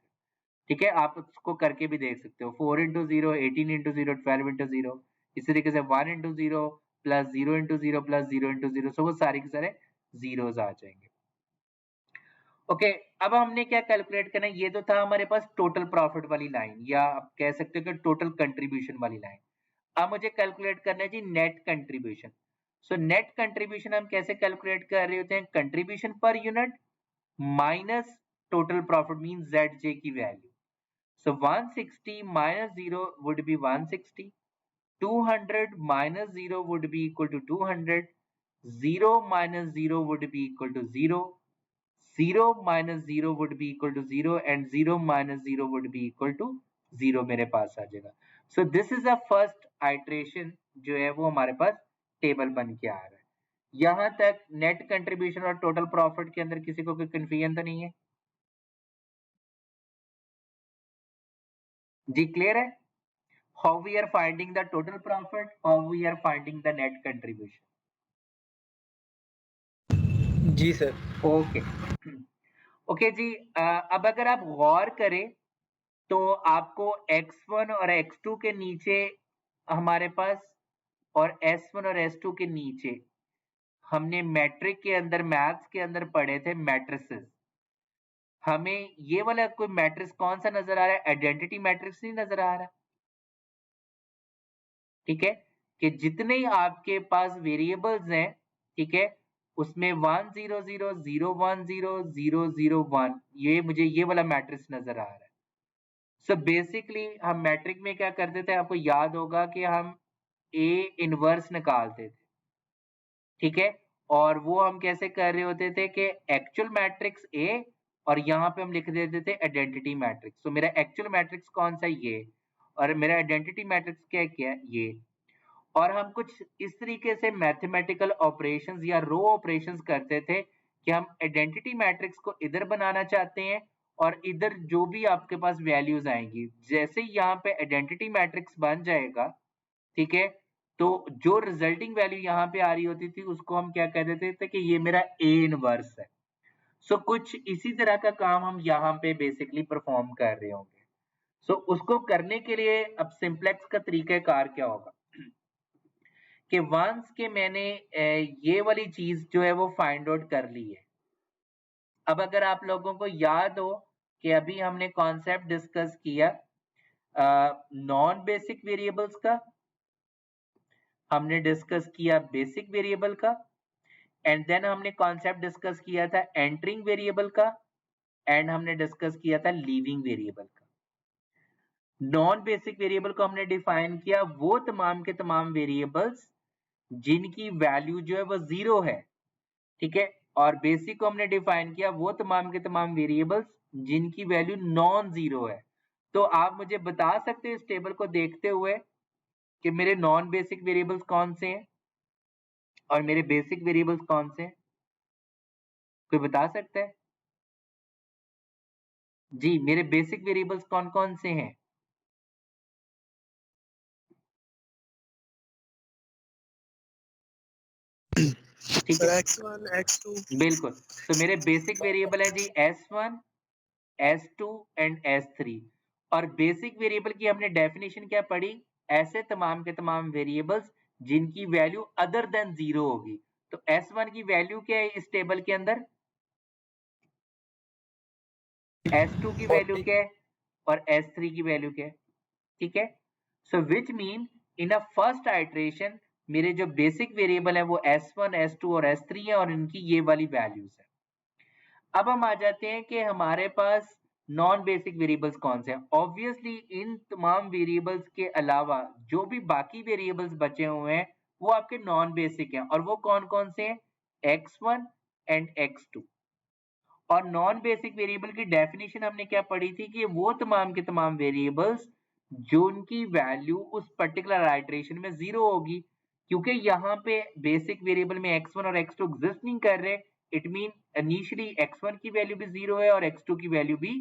ठीक है, आप उसको करके भी देख सकते हो. 4 into 0 18 into 0 12 into 0, इसी तरीके से 1 into 0 plus 0 into 0 plus 0 into 0, सो वो सारे के सारे जीरोस आ जाएंगे. ओके, अब हमने क्या कैलकुलेट करना है? ये तो था हमारे पास टोटल प्रॉफिट वाली लाइन, या आप कह सकते हो कि टोटल कंट्रीब्यूशन वाली लाइन. अब मुझे कैलकुलेट करना है जी net contribution. So net contribution हम कैसे कैलकुलेट कर रहे होते हैं? Contribution per unit minus total profit mean ZJ की value. So 160 minus 0 would be 160. 200 minus 0 would be equal to 200. 0 minus 0 would be equal to 0. 0 minus 0 would be equal to 0 and 0 minus 0 would be equal to 0 मेरे पास आ जाएगा. So this is the first iteration जो है वो हमारे पास table बन के आ रहा है. यहाँ तक नेट कंट्रीब्यूशन और टोटल प्रॉफिट के अंदर किसी को कोई कंफ्यूजन तो नहीं है? जी क्लियर है? How we are finding the total profit, how we are finding the net contribution. जी सर. ओके ओके जी. अब अगर आप गौर करें तो आपको x1 और x2 के नीचे हमारे पास और s1 और s2 के नीचे हमने मैट्रिक के अंदर मैथ्स के अंदर पढ़े थे मैट्रिसेस. हमें ये वाला कोई मैट्रिक्स कौन सा नजर आ रहा है? आइडेंटिटी मैट्रिक्स नहीं नजर आ रहा. ठीक है कि जितने ही आपके पास वेरिएबल्स हैं, ठीक है, उसमें 1 0 0 0 1 0 0 0 1 ये मुझे ये वाला मैट्रिक्स नजर आ रहा है. सो बेसिकली हम मैट्रिक में क्या करते थे, आपको याद होगा कि हम ए इनवर्स निकालते थे. ठीक है, और वो हम कैसे कर रहे होते थे कि एक्चुअल मैट्रिक्स ए और यहाँ पे हम लिख देते थे आइडेंटिटी मैट्रिक्स. तो मेरा एक्चुअल मैट्रिक्स कौन सा? ये. और मेरा आइडेंटिटी मैट्रिक्स क्या क्या ये. और हम कुछ इस तरीके से मैथमेटिकल ऑपरेशंस या रो ऑपरेशंस करते थे कि हम आइडेंटिटी मैट्रिक्स को इधर बनाना चाहते हैं और इधर जो भी आपके पास वैल्यूज आएंगी, जैसे ही यहाँ पे आइडेंटिटी मैट्रिक्स बन जाएगा, ठीक है, तो जो रिजल्टिंग वैल्यू यहाँ पे आ रही होती थी उसको हम क्या कह देते थे कि ये मेरा ए इनवर्स है. सो कुछ इसी तरह का काम हम यहाँ पे बेसिकली परफॉर्म कर रहे होंगे. सो उसको करने के लिए अब सिंप्लेक्स का तरीकाकार क्या होगा कि वंस के मैंने ये वाली चीज जो है वो फाइंड आउट कर ली है. अब अगर आप लोगों को याद हो कि अभी हमने कॉन्सेप्ट डिस्कस किया नॉन बेसिक वेरिएबल्स का, हमने डिस्कस किया बेसिक वेरिएबल का, एंड देन हमने कॉन्सेप्ट डिस्कस किया था एंटरिंग वेरिएबल का, एंड हमने डिस्कस किया था लीविंग वेरिएबल का. नॉन बेसिक वेरिएबल को हमने डिफाइन किया वो तमाम के तमाम वेरिएबल्स जिनकी वैल्यू जो है वो जीरो है. ठीक है, और बेसिक को हमने डिफाइन किया वो तमाम के तमाम वेरिएबल्स जिनकी वैल्यू नॉन जीरो है. तो आप मुझे बता सकते हैं इस टेबल को देखते हुए कि मेरे नॉन बेसिक वेरिएबल्स कौन से हैं और मेरे बेसिक वेरिएबल्स कौन से हैं? कोई बता सकता है? जी, मेरे बेसिक वेरिएबल्स कौन कौन से हैं? ठीक है, x1 x2 बिल्कुल. तो मेरे बेसिक वेरिएबल है जी s1 s2 एंड s3. और बेसिक वेरिएबल की हमने डेफिनेशन क्या पढ़ी? ऐसे तमाम के तमाम वेरिएबल्स जिनकी वैल्यू अदर देन जीरो होगी. तो s1 की वैल्यू क्या है इस टेबल के अंदर? s2 की वैल्यू क्या है और s3 की वैल्यू क्या है? ठीक है, so which mean in a first iteration मेरे जो बेसिक वेरिएबल है वो s1 s2 और s3 है और इनकी ये वाली वैल्यूज है. अब हम आ जाते हैं कि हमारे पास नॉन बेसिक वेरिएबल्स कौन से हैं. ऑब्वियसली इन तमाम वेरिएबल्स के अलावा जो भी बाकी वेरिएबल्स बचे हुए हैं वो आपके नॉन बेसिक हैं. और वो कौन कौन से हैं? x1 and x2. और नॉन बेसिक वेरिएबल की डेफिनेशन हमने क्या पढ़ी थी कि वो तमाम के तमाम वेरिएबल्स जो उनकी वैल्यू उस पर्टिकुलर आइट्रेशन में जीरो होगी. क्योंकि यहाँ पे बेसिक वेरिएबल में x1 और x2 एग्जिस्ट नहीं कर रहे, इट मीन इनिशियली x1 की वैल्यू भी जीरो है और x2 की वैल्यू भी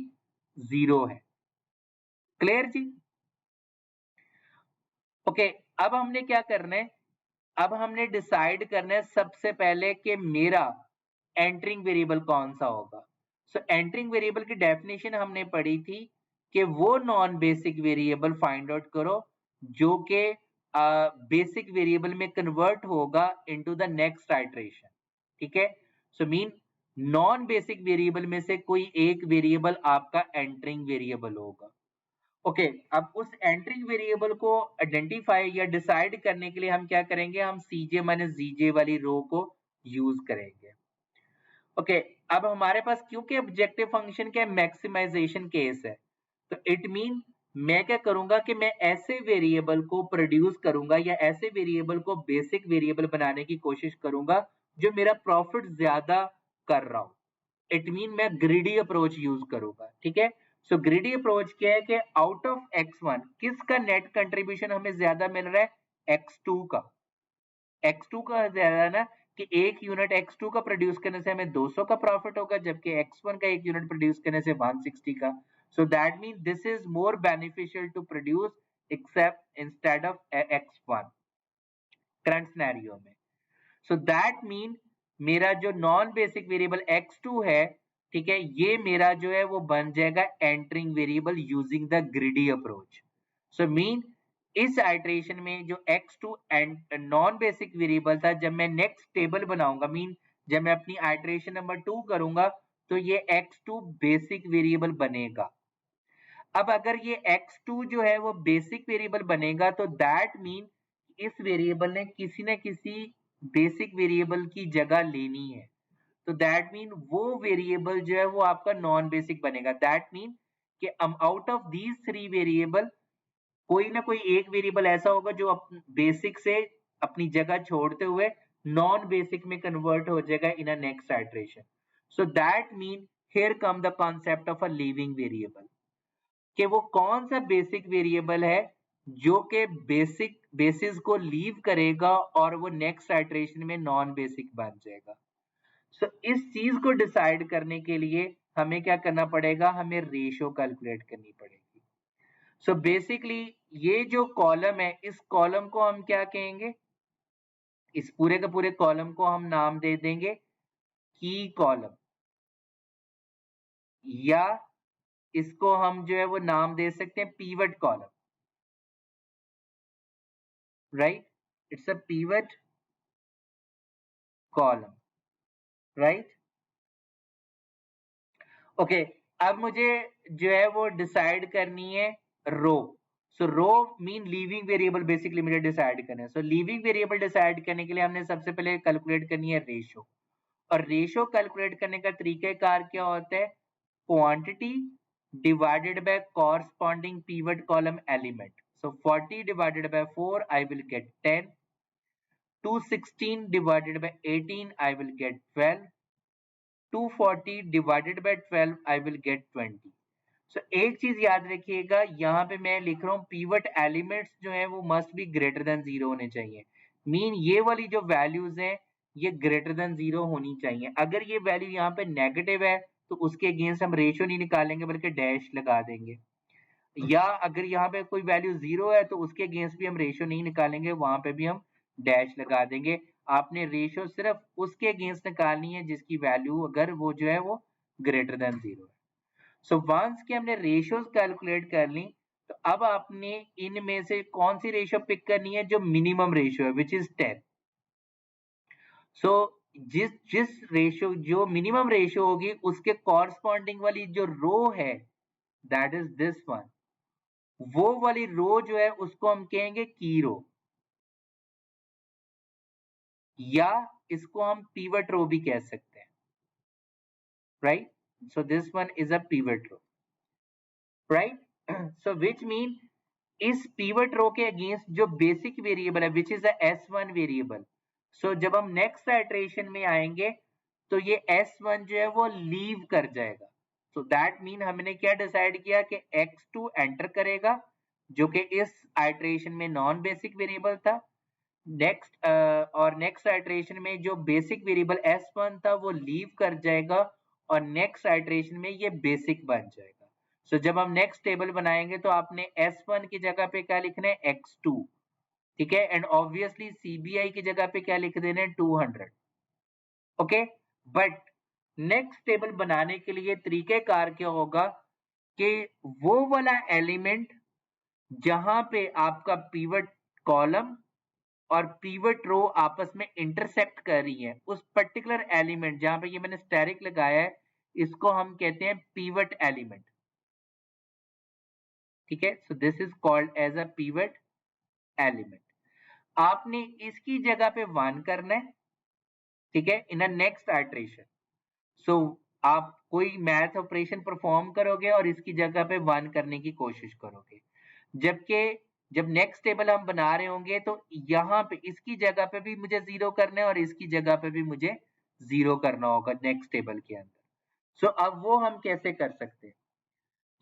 जीरो है. क्लियर जी? ओके, अब हमने क्या करना है? अब हमने डिसाइड करना है सबसे पहले कि मेरा एंटरिंग वेरिएबल कौन सा होगा. सो एंटरिंग वेरिएबल की डेफिनेशन हमने पढ़ी थी कि वो non basic variable find out करो जो कि बेसिक वेरिएबल में कन्वर्ट होगा इनटू द नेक्स्ट आइट्रेशन. ठीक है, so mean non basic variable में से कोई एक वेरिएबल आपका एंटरिंग वेरिएबल होगा. ओके, अब उस एंटरिंग वेरिएबल को आइडेंटिफाई या डिसाइड करने के लिए हम क्या करेंगे? हम cj माइनस zj वाली रो को यूज करेंगे. ओके, अब हमारे पास क्योंकि ऑब्जेक्टिव फंक्शन का मैक्सिमाइजेशन केस है, तो इट मीन मैं क्या करूंगा कि मैं ऐसे वेरिएबल को प्रोड्यूस करूंगा या ऐसे वेरिएबल को बेसिक वेरिएबल बनाने की कोशिश करूंगा जो मेरा प्रॉफिट ज्यादा कर रहा हूं. इट मीन मैं ग्रीडी अप्रोच यूज करूंगा. ठीक है, सो ग्रीडी अप्रोच क्या है कि आउट ऑफ x1 किसका नेट कंट्रीब्यूशन हमें ज्यादा मिल रहा है? x2 का. x2 का ज्यादा है ना, कि एक यूनिट x2 का प्रोड्यूस करने से हमें 200 का प्रॉफिट होगा, जबकि x1 का एक यूनिट प्रोड्यूस करने से 160 का. So that means this is more beneficial to produce except instead of x1 current scenario में. So that mean मेरा जो नॉन बेसिक वेरिएबल x2 है, ठीक है, ये मेरा जो है वो बन जाएगा entering variable using the greedy approach. So mean इस आइट्रेशन में जो x2 नॉन बेसिक वेरिएबल था, जब मैं नेक्स्ट टेबल बनाऊंगा, मीन जब मैं अपनी आइट्रेशन नंबर 2 करूंगा तो ये x2 बेसिक वेरिएबल बनेगा. अब अगर ये x2 जो है वो बेसिक वेरिएबल बनेगा तो दैट मीन इस वेरिएबल ने किसी न किसी बेसिक वेरिएबल की जगह लेनी है. तो दैट मीन वो वेरिएबल जो है वो आपका नॉन बेसिक बनेगा. दैट मीन कि आउट ऑफ दीज 3 वेरिएबल कोई ना कोई एक वेरिएबल ऐसा होगा जो बेसिक से अपनी जगह छोड़ते हुए नॉन बेसिक में कन्वर्ट हो जाएगा in a next iteration. So that mean here come the concept of a leaving variable, कि वो कौन सा बेसिक वेरिएबल है जो कि बेसिस को लीव करेगा और वो नेक्स्ट आइट्रेशन में नॉन बेसिक बन जाएगा. सो इस चीज को डिसाइड करने के लिए हमें क्या करना पड़ेगा, हमें रेशियो कैलकुलेट करनी पड़ेगी. सो बेसिकली ये जो कॉलम है, इस कॉलम को हम क्या कहेंगे, इस पूरे के पूरे कॉलम को हम नाम दे देंगे की कॉलम, या इसको हम जो है वो नाम दे सकते हैं pivot column. Right, it's a pivot column. Right, okay. अब मुझे जो है वो डिसाइड करनी है रो. सो रो मीन लीविंग वेरिएबल बेसिकली मुझे डिसाइड करना है. सो लीविंग वेरिएबल डिसाइड करने के लिए हमने सबसे पहले कैलकुलेट करनी है रेशो. और रेशो कैलकुलेट करने का तरीकाकार क्या होता है, quantity divided by corresponding pivot column element. So 40 divided by 4 I will get 10. 216 divided by 18 I will get 12. 240 divided by 12 I will get 20. So एक चीज याद रखिएगा, यहाँ पे मैं लिख रहा हूँ pivot elements जो है वो must be greater than 0 होने चाहिए. मीन ये वाली जो वैल्यूज हैं ये ग्रेटर देन 0 होनी चाहिए. अगर ये वैल्यू यहाँ पे नेगेटिव है तो उसके अगेंस्ट हम रेशियो नहीं निकालेंगे बल्कि डैश लगा देंगे. या अगर यहाँ पे कोई वैल्यू 0 है तो उसके अगेंस्ट भी हम रेशियो नहीं निकालेंगे, वहां पे भी हम डैश लगा देंगे. आपने रेशियो सिर्फ उसके अगेंस्ट निकालनी है जिसकी वैल्यू अगर वो जो है वो ग्रेटर देन 0 है. सो वंस कि हमने रेशियोज कैलकुलेट कर ली, तो अब आपने इनमें से कौन सी रेशियो पिक करनी है जो मिनिमम रेशियो है, विच इज 10. सो जिस रेशियो जो मिनिमम रेशियो होगी उसके कॉरस्पॉन्डिंग वाली जो रो है दैट इज दिस वन, वो वाली रो जो है उसको हम कहेंगे की रो, या इसको हम पीवट रो भी कह सकते हैं. Right, so this one is a pivot row. Right, so which mean इस पीवट रो के अगेंस्ट जो बेसिक वेरिएबल है विच इज अ S1 वेरिएबल. सो जब हम नेक्स्ट आइट्रेशन में आएंगे तो ये S1 जो है वो लीव कर जाएगा. सो दैट मीन हमने क्या डिसाइड किया कि x2 एंटर करेगा जो कि इस आइट्रेशन में नॉन बेसिक वेरिएबल था. नेक्स्ट आइट्रेशन में जो बेसिक वेरिएबल S1 था वो लीव कर जाएगा और नेक्स्ट आइट्रेशन में ये बेसिक बन जाएगा. सो जब हम नेक्स्ट टेबल बनाएंगे तो आपने S1 की जगह पे क्या लिखना है, x2. ठीक है, एंड ऑब्वियसली CBI की जगह पे क्या लिख देना है, 200. ओके, बट नेक्स्ट टेबल बनाने के लिए तरीकेकार क्या होगा कि वो वाला एलिमेंट जहां पे आपका पीवट कॉलम और पीवट रो आपस में इंटरसेक्ट कर रही है, उस पर्टिकुलर एलिमेंट जहां पे ये मैंने स्टेरिक लगाया है इसको हम कहते हैं पीवट एलिमेंट. ठीक है, so this is called as a pivot element. आपने इसकी जगह पे 1 करना है. ठीक है, इन अ नेक्स्ट आइट्रेशन. सो आप कोई मैथ ऑपरेशन परफॉर्म करोगे और इसकी जगह पे 1 करने की कोशिश करोगे, जबकि जब नेक्स्ट टेबल हम बना रहे होंगे तो यहाँ पे इसकी जगह पे भी मुझे 0 करना है और इसकी जगह पे भी मुझे 0 करना होगा नेक्स्ट टेबल के अंदर. सो अब वो हम कैसे कर सकते हैं.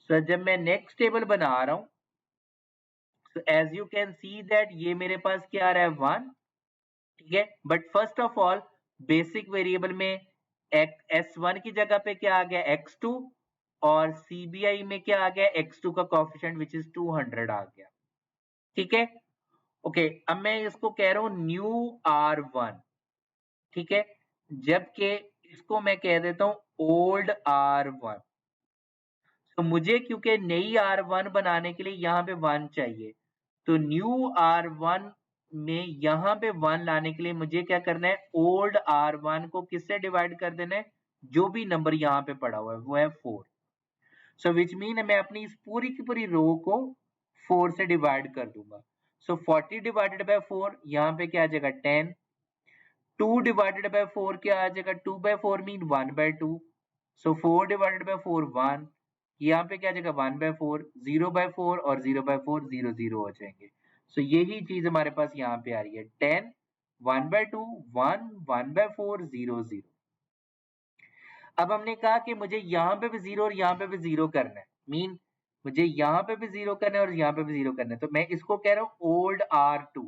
सो जब मैं नेक्स्ट टेबल बना रहा हूं, so as you can see that ये मेरे पास क्या आ रहा है, 1. ठीक है, but first of all basic variable में S1 की जगह पे क्या आ गया, x2, और CBI में क्या आ गया, x2 का कोएफिशिएंट विच इज 200 आ गया, ठीक है। ओके, अब मैं इसको कह रहा हूं न्यू R1, ठीक है, जबकि इसको मैं कह देता हूं ओल्ड R1। तो मुझे क्योंकि नई R1 बनाने के लिए यहाँ पे 1 चाहिए, तो न्यू R1 में यहाँ पे 1 लाने के लिए मुझे क्या करना है, ओल्ड R1 को किससे डिवाइड कर देना है, जो भी नंबर यहाँ पे पड़ा हुआ है वो है 4। सो विच मीन मैं अपनी इस पूरी की पूरी रो को 4 से डिवाइड कर दूंगा। सो 40 डिवाइडेड बाय 4, यहाँ पे क्या आ जाएगा 10। 2 डिवाइडेड बाय 4 क्या आ जाएगा, 2 by 4 mean 1/2। So 4 divided by 4 1, यहाँ पे क्या आ जाएगा 1/4, 0/4 और 0/4 0 0 हो जाएंगे। सो यही चीज हमारे पास यहाँ पे आ रही है 10, 1/2, 1, 1/4, 0 0। अब हमने कहा कि मुझे यहाँ पे भी 0 और यहाँ पे भी 0 करना है, मीन मुझे यहाँ पे भी 0 करना है और यहाँ पे भी 0 करना है, तो मैं इसको कह रहा हूँ ओल्ड R2,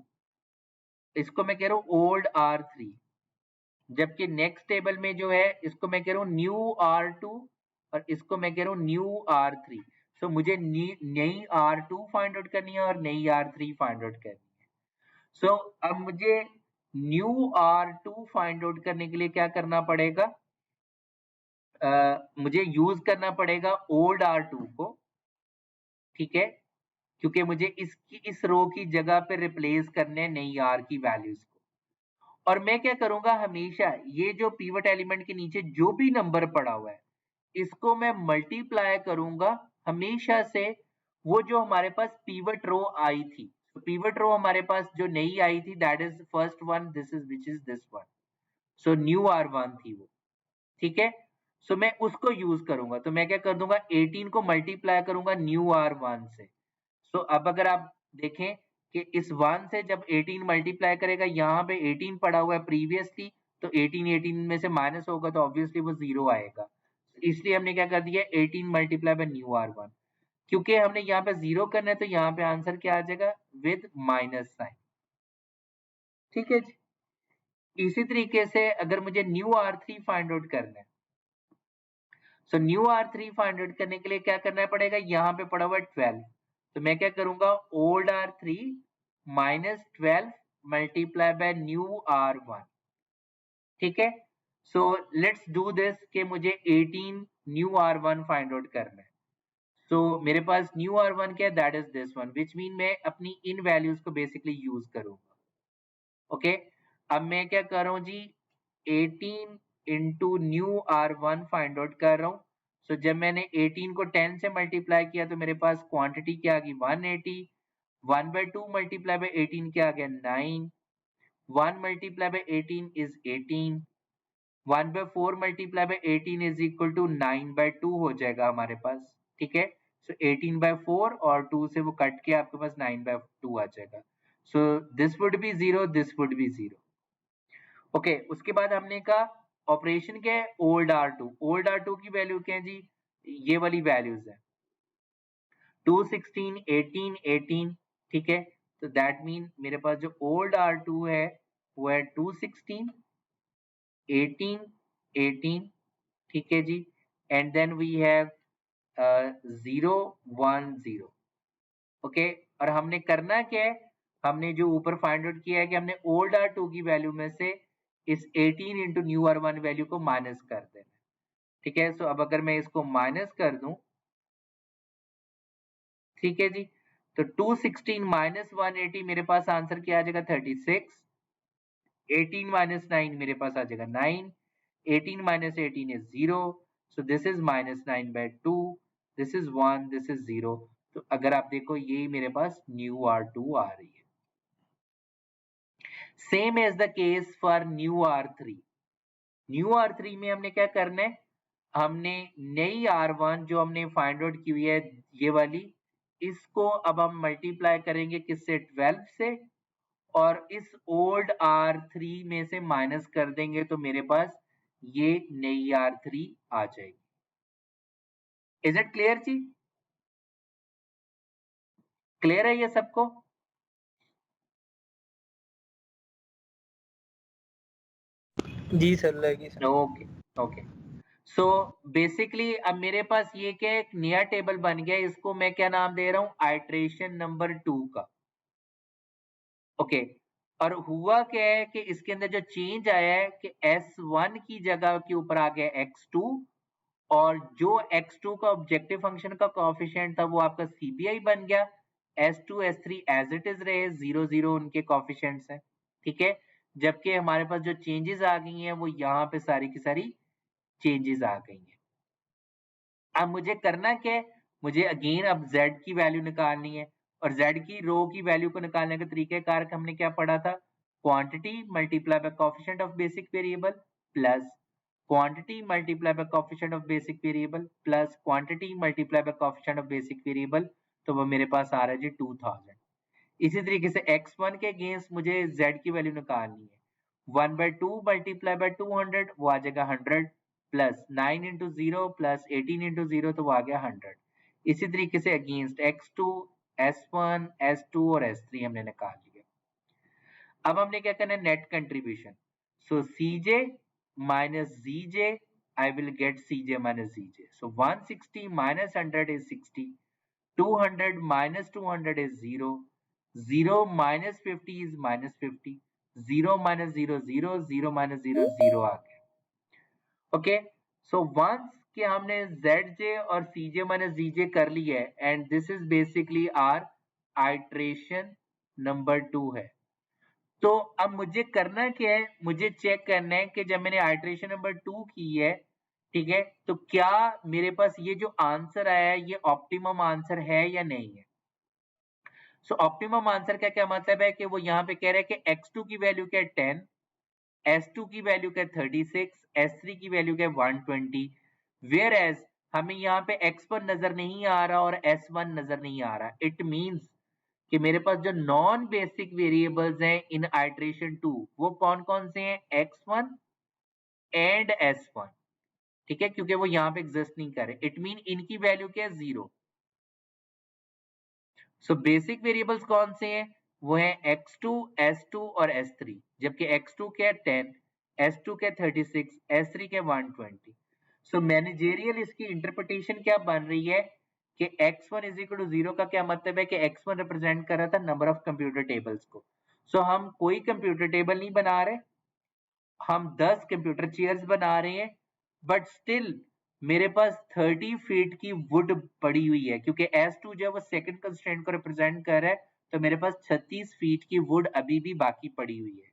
इसको मैं कह रहा हूँ ओल्ड R3, जबकि नेक्स्ट टेबल में जो है इसको मैं कह रहा हूँ न्यू R2 और इसको मैं कह रहा हूँ न्यू R3। सो मुझे नई R2 फाइंड आउट करनी है और नई R3 फाइंड आउट करनी है। सो अब मुझे न्यू R2 फाइंड आउट करने के लिए क्या करना पड़ेगा, मुझे यूज करना पड़ेगा ओल्ड R2 को, ठीक है, क्योंकि मुझे इस रो की जगह पे रिप्लेस करने हैं नई R की वैल्यूज को। और मैं क्या करूंगा, हमेशा ये जो पिवट एलिमेंट के नीचे जो भी नंबर पड़ा हुआ है इसको मैं मल्टीप्लाई करूंगा हमेशा से वो जो हमारे पास पिवट रो आई थी। तो पिवट रो हमारे पास जो नई आई थी that is first one, this is which is this one, so new R1 थी वो, ठीक है। सो मैं उसको यूज करूंगा, तो मैं क्या कर दूंगा 18 को मल्टीप्लाई करूंगा न्यू R1 से। सो अब अगर आप देखें कि इस 1 से जब 18 मल्टीप्लाई करेगा, यहाँ पे 18 पड़ा हुआ है प्रीवियसली, तो 18 में से माइनस होगा तो ऑब्वियसली वो 0 आएगा, इसलिए हमने क्या कर दिया 18 मल्टीप्लाई बाय न्यू R1। क्योंकि हमने यहाँ पे 0 करना है तो यहाँ पे आंसर क्या आ जाएगा विद माइनस साइन, ठीक है जी। इसी तरीके से अगर मुझे न्यू R3 फाइंड आउट करना है, so new R3 find out करने के लिए क्या करना पड़ेगा, यहाँ पे पड़ा हुआ है 12, तो मैं क्या करूंगा old R3 minus 12 multiply by new R1, ठीक है। सो लेट्स डू दिस कि मुझे 18 न्यू R1 फाइंड आउट करना है। सो मेरे पास न्यू R1 क्या है, that is this one, which mean मैं अपनी इन वैल्यूज को बेसिकली यूज करूंगा। ओके, अब मैं क्या कर रहा हूँ जी 18 into new R1 find out कर रहा हूँ। सो जब मैंने 18 को 10 से मल्टीप्लाई किया तो मेरे पास क्वांटिटी क्या आ गई 180, 1/2 मल्टीप्लाई बाय 18 क्या आ गया 9, 1 multiply by 18 is 18, 1/4 multiply by 18 is equal to 9/2 हो जाएगा हमारे पास, ठीक है। सो 18/4 और 2 से वो कट के आपके पास 9/2 आ जाएगा। So this would be 0, this would be 0। Okay, उसके बाद हमने कहा ऑपरेशन क्या है ओल्ड R2, ओल्ड R2 की वैल्यू क्या है जी, ये वाली वैल्यूज है 2 16 18 18, ठीक है। तो दैट मीन मेरे पास जो ओल्ड R2 है वो है 2 16 18 18, ठीक है जी, and then we have 0 1 0। Okay, और हमने करना क्या है, हमने जो ऊपर फाइंड आउट किया है कि हमने ओल्ड R2 की वैल्यू में से इस 18 इंटू न्यू R1 वैल्यू को माइनस कर देना, ठीक है। सो अब अगर मैं इसको माइनस कर दूं, ठीक है जी, तो 216 माइनस 180 मेरे पास आंसर क्या आ जाएगा 36, 18 माइनस 9 मेरे पास आ जाएगा 9, 18 minus 18 is 0, so this is minus 9/2, this is 1, this is 0। तो अगर आप देखो यही मेरे पास न्यू R2 आ रही है। Same as the case for new R3, new R3 में हमने क्या करना है, हमने नई R1 जो हमने फाइंड आउट की हुई है ये वाली, इसको अब हम मल्टीप्लाई करेंगे किससे 12 से, और इस ओल्ड R3 में से माइनस कर देंगे तो मेरे पास ये नई R3 आ जाएगी। इज इट क्लियर जी, क्लियर है ये सबको? जी सर लगी sir. Okay okay, so basically अब मेरे पास ये क्या एक नया टेबल बन गया, इसको मैं क्या नाम दे रहा हूं, आइट्रेशन नंबर 2 का। ओके और हुआ क्या है कि इसके अंदर जो चेंज आया है कि S1 की जगह के ऊपर आ गया X2 और जो X2 का ऑब्जेक्टिव फंक्शन का कोएफिशिएंट था वो आपका CPI बन गया। S2 S3 as it is रहे, 0 0 उनके कोएफिशिएंट्स हैं, ठीक है। जबकि हमारे पास जो चेंजेस आ गई हैं वो यहाँ पे सारी की सारी चेंजेस आ गई हैं। अब मुझे करना क्या है, मुझे अगेन अब z की वैल्यू निकालनी है और z की रो की वैल्यू को निकालने का तरीकाकार हमने क्या पढ़ा था, quantity multiply by coefficient of basic variable plus quantity multiply by coefficient of basic variable plus quantity multiply by coefficient of basic variable, तो वो मेरे पास आ रहा है जी 2000। इसी तरीके से x1 के अगेंस्ट मुझे z की वैल्यू निकालनी है, 1/2 मल्टीप्लाई बाय 200 वो आ जाएगा 100 प्लस 9 इंटू 0 प्लस 18 इंटू 0 तो वो आ गया 100। इसी तरीके से अगेंस्ट x2 s1 s2 और s3 हमने निकाल लिया। अब हमने क्या करना है, net contribution. So cj minus zj, I will get cj minus zj. So 160 minus 100 is 60, 200 minus 200 is 0, 0 minus 50 is minus 50, 0 minus 0 0, 0 minus 0 0 आ गया। ओके सो वंस कि हमने zj और cj minus zj कर लिया है and this is basically R iteration number 2 है। तो अब मुझे करना क्या है, मुझे चेक करना है कि जब मैंने आइट्रेशन नंबर 2 की है, ठीक है, तो क्या मेरे पास ये जो आंसर आया है ये ऑप्टिमम आंसर है या नहीं है। सो ऑप्टिमम आंसर का क्या मतलब है कि वो यहाँ पे कह रहे हैं कि x2 की वैल्यू क्या है 10, S2 की वैल्यू क्या है 36, S3 की वैल्यू क्या है 120, वेयर एज हमें यहाँ पे x1 नजर नहीं आ रहा और S1 नजर नहीं आ रहा। इट मींस कि मेरे पास जो नॉन बेसिक वेरिएबल्स हैं इन आइट्रेशन 2 वो कौन कौन से हैं, x1 एंड S1, ठीक है, क्योंकि वो यहाँ पे एग्जिस्ट नहीं कर रहे। इट मीन इनकी वैल्यू क्या है 0। सो बेसिक वेरिएबल्स कौन से हैं, वो है x2 s2 और s3, जबकि x2 के 10, s2 के 36, s3 के 120। सो मैनेजेरियल इसकी इंटरप्रिटेशन क्या बन रही है कि x1 इज इक्वल टू 0 का क्या मतलब है कि x1 रिप्रेजेंट कर रहा था नंबर ऑफ कंप्यूटर टेबल्स को। सो हम कोई कंप्यूटर टेबल नहीं बना रहे, हम 10 कंप्यूटर चेयर्स बना रहे हैं, बट स्टिल मेरे पास 30 फीट की वुड पड़ी हुई है, क्योंकि S2 जो है वो सेकंड कंस्ट्रेंट को रिप्रेजेंट कर रहा है, तो मेरे पास 36 फीट की वुड अभी भी बाकी पड़ी हुई है।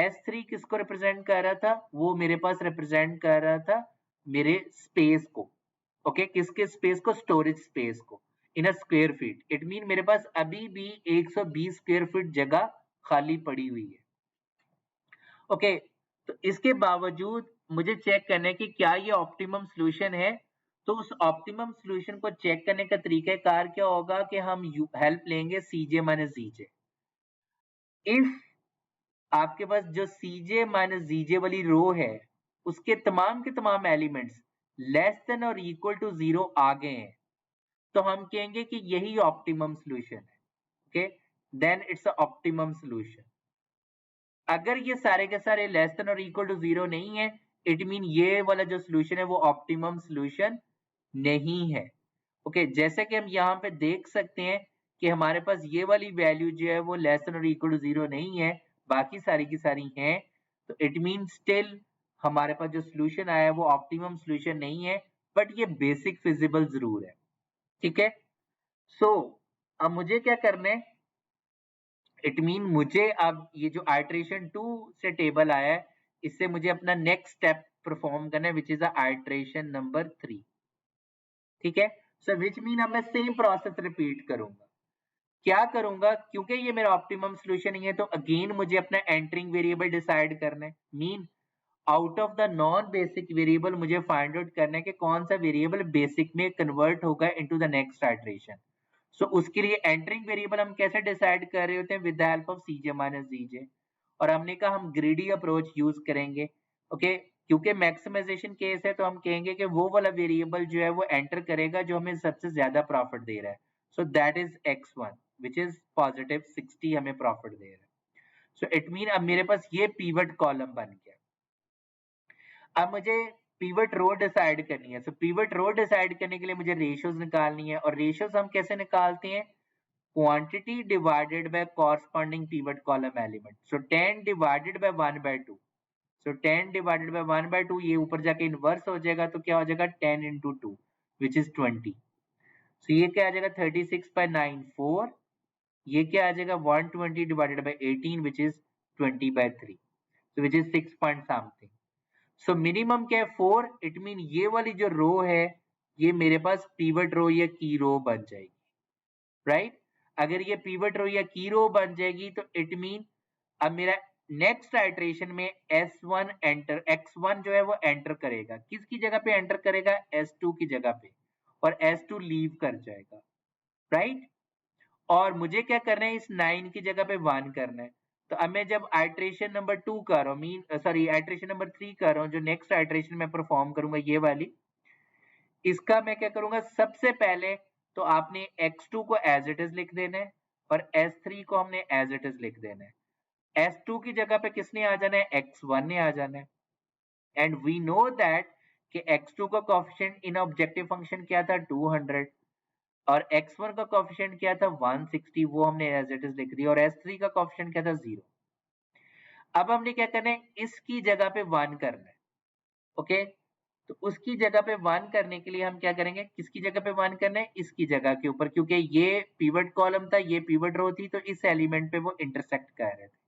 S3 किसको रिप्रेजेंट कर रहा था, वो मेरे पास रिप्रेजेंट कर रहा था मेरे स्पेस को। ओके किसके स्पेस को, स्टोरेज स्पेस को in a square feet. It mean मेरे पास अभी भी 120 स्क्वायर फीट जगह खाली पड़ी हुई है। ओके तो इसके बावजूद मुझे चेक करना है कि क्या ये ऑप्टिमम सॉल्यूशन है। तो उस ऑप्टिमम सॉल्यूशन को चेक करने का तरीकाकार क्या होगा कि हम हेल्प लेंगे cj माइनस zj। इफ आपके पास जो cj माइनस zj वाली रो है उसके तमाम के तमाम एलिमेंट्स लेस देन और इक्वल टू 0 आ गए हैं, तो हम कहेंगे कि यही ऑप्टिमम सॉल्यूशन है। Okay then it's a optimum solution. अगर ये सारे के सारे लेस देन और इक्वल टू 0 नहीं है, इट मीन ये वाला जो सॉल्यूशन है वो ऑप्टिमम सॉल्यूशन नहीं है। ओके जैसे कि हम यहाँ पे देख सकते हैं कि हमारे पास ये वाली वैल्यू जो है वो लेस देन और इक्वल टू 0 नहीं है, बाकी सारी की सारी हैं, तो इट मीन स्टिल हमारे पास जो सॉल्यूशन आया है वो ऑप्टिमम सॉल्यूशन नहीं है, बट ये बेसिक फिजिबल जरूर है। ठीक है सो अब मुझे क्या करना है, इट मीन मुझे अब ये जो आइट्रेशन 2 से टेबल आया है इससे मुझे अपना नेक्स्ट स्टेप परफॉर्म करना है, विच इज आइट्रेशन नंबर 3। ठीक है सो विच मीन अब मैं सेम प्रोसेस रिपीट करूंगा। क्या करूंगा, क्योंकि ये मेरा ऑप्टिमम सॉल्यूशन नहीं है तो अगेन मुझे अपना एंटरिंग वेरिएबल डिसाइड करना है। Mean out of the non basic variable मुझे फाइंड आउट करना है कि कौन सा वेरिएबल बेसिक में कन्वर्ट होगा इनटू द नेक्स्ट आइट्रेशन। सो उसके लिए एंटरिंग वेरिएबल हम कैसे डिसाइड कर रहे होते हैं, with the help of cj minus zj, और हमने कहा हम ग्रीडी अप्रोच यूज करेंगे। ओके क्योंकि मैक्सिमाइजेशन केस है तो हम कहेंगे कि वो वाला वेरिएबल जो है वो एंटर करेगा जो हमें सबसे ज्यादा प्रॉफिट दे रहा है। So that is x1 which is positive 60 हमें प्रॉफिट दे रहा है। सो इट मीन अब मेरे पास ये पिवट कॉलम बन गया। अब मुझे pivot row डिसाइड करनी है. So pivot row डिसाइड करने के लिए मुझे ratios निकालनी है, और ratios हम कैसे निकालते हैं? Quantity divided by corresponding pivot column element. So 10 divided by 1/2. So 10 divided by 1/2, ये ऊपर जाके इनवर्स हो जाएगा, तो क्या हो जाएगा 10 into 2 which is 20. So ये क्या आ जाएगा 36/9 4. ये क्या आ जाएगा 120 divided by 18 which is 20/3. So which is 6 point something. So minimum क्या है 4. It mean ये वाली जो रो है ये मेरे पास pivot रो या की रो बन जाएगी, राइट? अगर ये pivot रो या की रो बन जाएगी तो इट मीन अब मेरा नेक्स्ट आइटरेशन में S1 एंटर, X1 जो है वो एंटर करेगा, किसकी जगह पे एंटर करेगा? S2 की जगह पे, और S2 लीव कर जाएगा, राइट? और मुझे क्या करना है, इस 9 की जगह पे 1 करना है. तो अब मैं जब आइटरेशन नंबर 2 कर रहा हूँ, आइटरेशन नंबर 3 कर रहा हूँ, जो नेक्स्ट आइटरेशन में परफॉर्म करूंगा ये वाली, इसका मैं क्या करूंगा, सबसे पहले तो आपने x2 को एज इट इज लिख देना है और s3 को हमने एज इट इज लिख देना है. s2 की जगह पे किसने आ जाना है? x1 ने आ जाना है. एंड वी नो दैट कि x2 का कोएफिशिएंट इन ऑब्जेक्टिव फंक्शन क्या था? 200, और x1 का कोएफिशिएंट क्या था? 160, वो हमने एज इट इज लिख दिया, और s3 का कोएफिशिएंट क्या था? 0. अब हमने क्या करना है, इसकी जगह पे 1 करना है, ओके? तो उसकी जगह पे 1 करने के लिए हम क्या करेंगे, किसकी जगह पे 1 करना है? इसकी जगह के ऊपर, क्योंकि ये पिवट कॉलम था, ये पिवट रो थी, तो इस एलिमेंट पे वो इंटरसेक्ट कर रहे थे.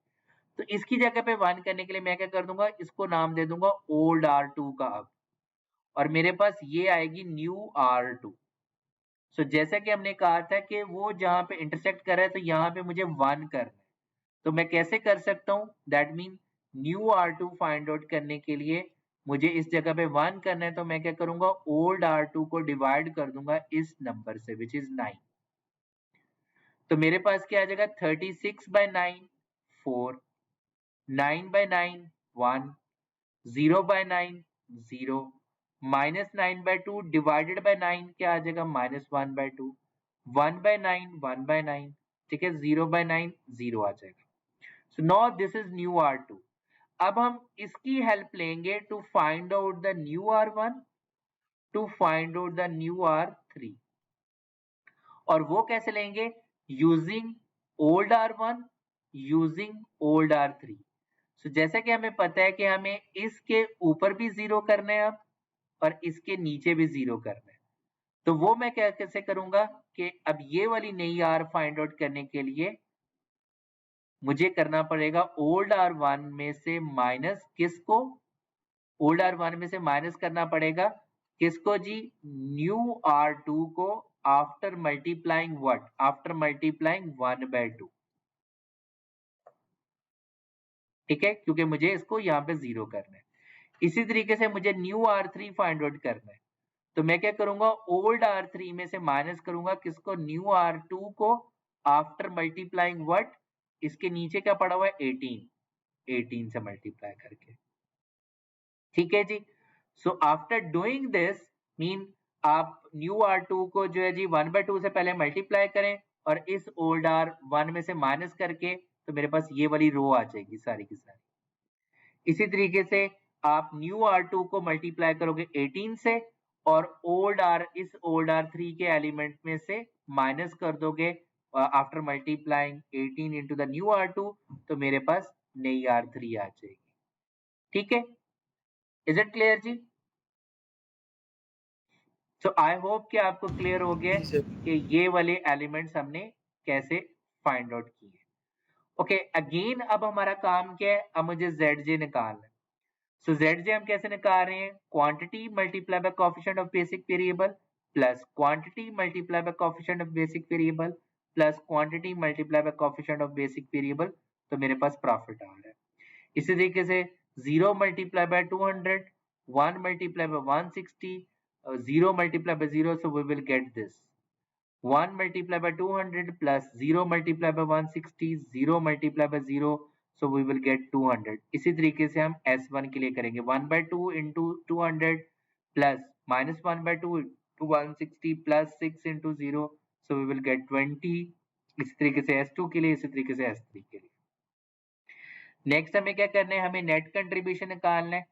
तो इसकी जगह पे 1 करने के लिए मैं क्या कर दूंगा, इसको नाम दे दूंगा ओल्ड R2 का अब, और मेरे पास ये आएगी न्यू R2. सो जैसा कि हमने कहा था कि वो जहां पे इंटरसेक्ट कर रहा है तो यहाँ पे मुझे 1 करना है. तो मैं कैसे कर सकता हूँ? That mean new R2 find out करने के लिए मुझे इस जगह पे 1 करना है, तो मैं क्या करूंगा, ओल्ड R2 को डिवाइड कर दूंगा इस नंबर से विच इज 9. तो मेरे पास क्या आ जाएगा 36/9 4, 9/9 1, 0/9 0, -9/2 डिवाइडेड बाय 9 क्या आ जाएगा -1/2, 1/9 1/9, ठीक है, 0/9 0 आ जाएगा. So now this is new R2. अब हम इसकी हेल्प लेंगे to find out the new R1, to find out the new R3. और वो कैसे लेंगे? Using old R1, using old R3. So जैसा कि हमें पता है कि हमें इसके ऊपर भी 0 करना है अब, और इसके नीचे भी 0 करना है. तो वो मैं कैसे करूंगा कि अब ये वाली नई R फाइंड आउट करने के लिए मुझे करना पड़ेगा ओल्ड R1 में से माइनस किसको? ओल्ड R1 में से माइनस करना पड़ेगा किसको जी? न्यू R2 को, after multiplying what? After multiplying 1/2, ठीक है, क्योंकि मुझे इसको यहाँ पे 0 करना है. इसी तरीके से मुझे न्यू R3 फाइंड आउट करना है, तो मैं क्या करूंगा, ओल्ड R3 में से माइनस करूंगा किसको? न्यू R2 को, आफ्टर मल्टीप्लाइंग व्हाट? इसके नीचे क्या पड़ा हुआ है? 18 से मल्टीप्लाई करके, ठीक है जी. So after doing this mean आप न्यू R2 को जो है जी 1/2 से पहले मल्टीप्लाई करें और इस ओल्ड R1 में से माइनस करके, तो मेरे पास ये वाली रो आ जाएगी सारी की सारी. इसी तरीके से आप न्यू R2 को मल्टीप्लाई करोगे 18 से, और इस ओल्ड R3 के एलिमेंट में से माइनस कर दोगे after multiplying 18 into the new R2, तो मेरे पास नई R3 आ जाएगी. ठीक है, इज इट क्लियर जी? सो आई होप कि आपको क्लियर हो गया कि ये वाले एलिमेंट्स हमने कैसे फाइंड आउट किए. ओके, अगेन अब हमारा काम क्या है, अब मुझे ZJ निकालना है. सो ZJ हम कैसे निकाल रहे हैं? Quantity multiply by coefficient of basic variable plus quantity multiply by coefficient of basic variable plus quantity multiply by coefficient of basic variable, तो मेरे पास प्रॉफिट आ रहा है. इसी तरीके से 0 multiply by 200, 1 multiply bye 160, 0 multiply by 0, so we will get this 1 multiplied by 200 plus 0 multiplied by 160, 0 multiplied by 0, so we will get 200. इसी तरीके से हम S1 के लिए करेंगे 1/2 into 200 plus minus 1/2 to 160 plus 6 into 0, so we will get 20. इसी तरीके से S2 के लिए, इसी तरीके से S3 के लिए. नेक्स्ट हमें क्या करना है, हमें नेट कंट्रीब्यूशन निकालना है.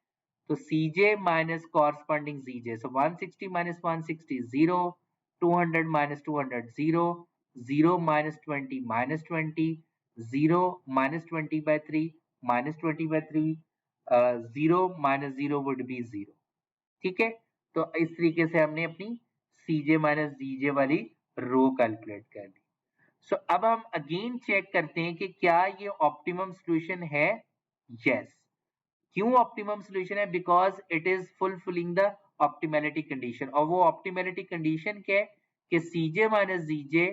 तो Cj minus corresponding Zj. So 160 minus 160 0, 200 minus 200 0, 0 minus 20 minus 20, 0 minus 20 by 3 minus 20 by 3, 0 minus 0 would be 0. ठीक है, तो इस तरीके से हमने अपनी Cj minus Zj वाली रो कैलकुलेट कर दी. सो अब हम अगेन चेक करते हैं कि क्या ये ऑप्टिमम सॉल्यूशन है. यस. क्यों ऑप्टिमम सॉल्यूशन है? Because it is fulfilling the optimality condition. और वो ऑप्टिमैलिटी कंडीशन क्या है कि Cj माइनस Zj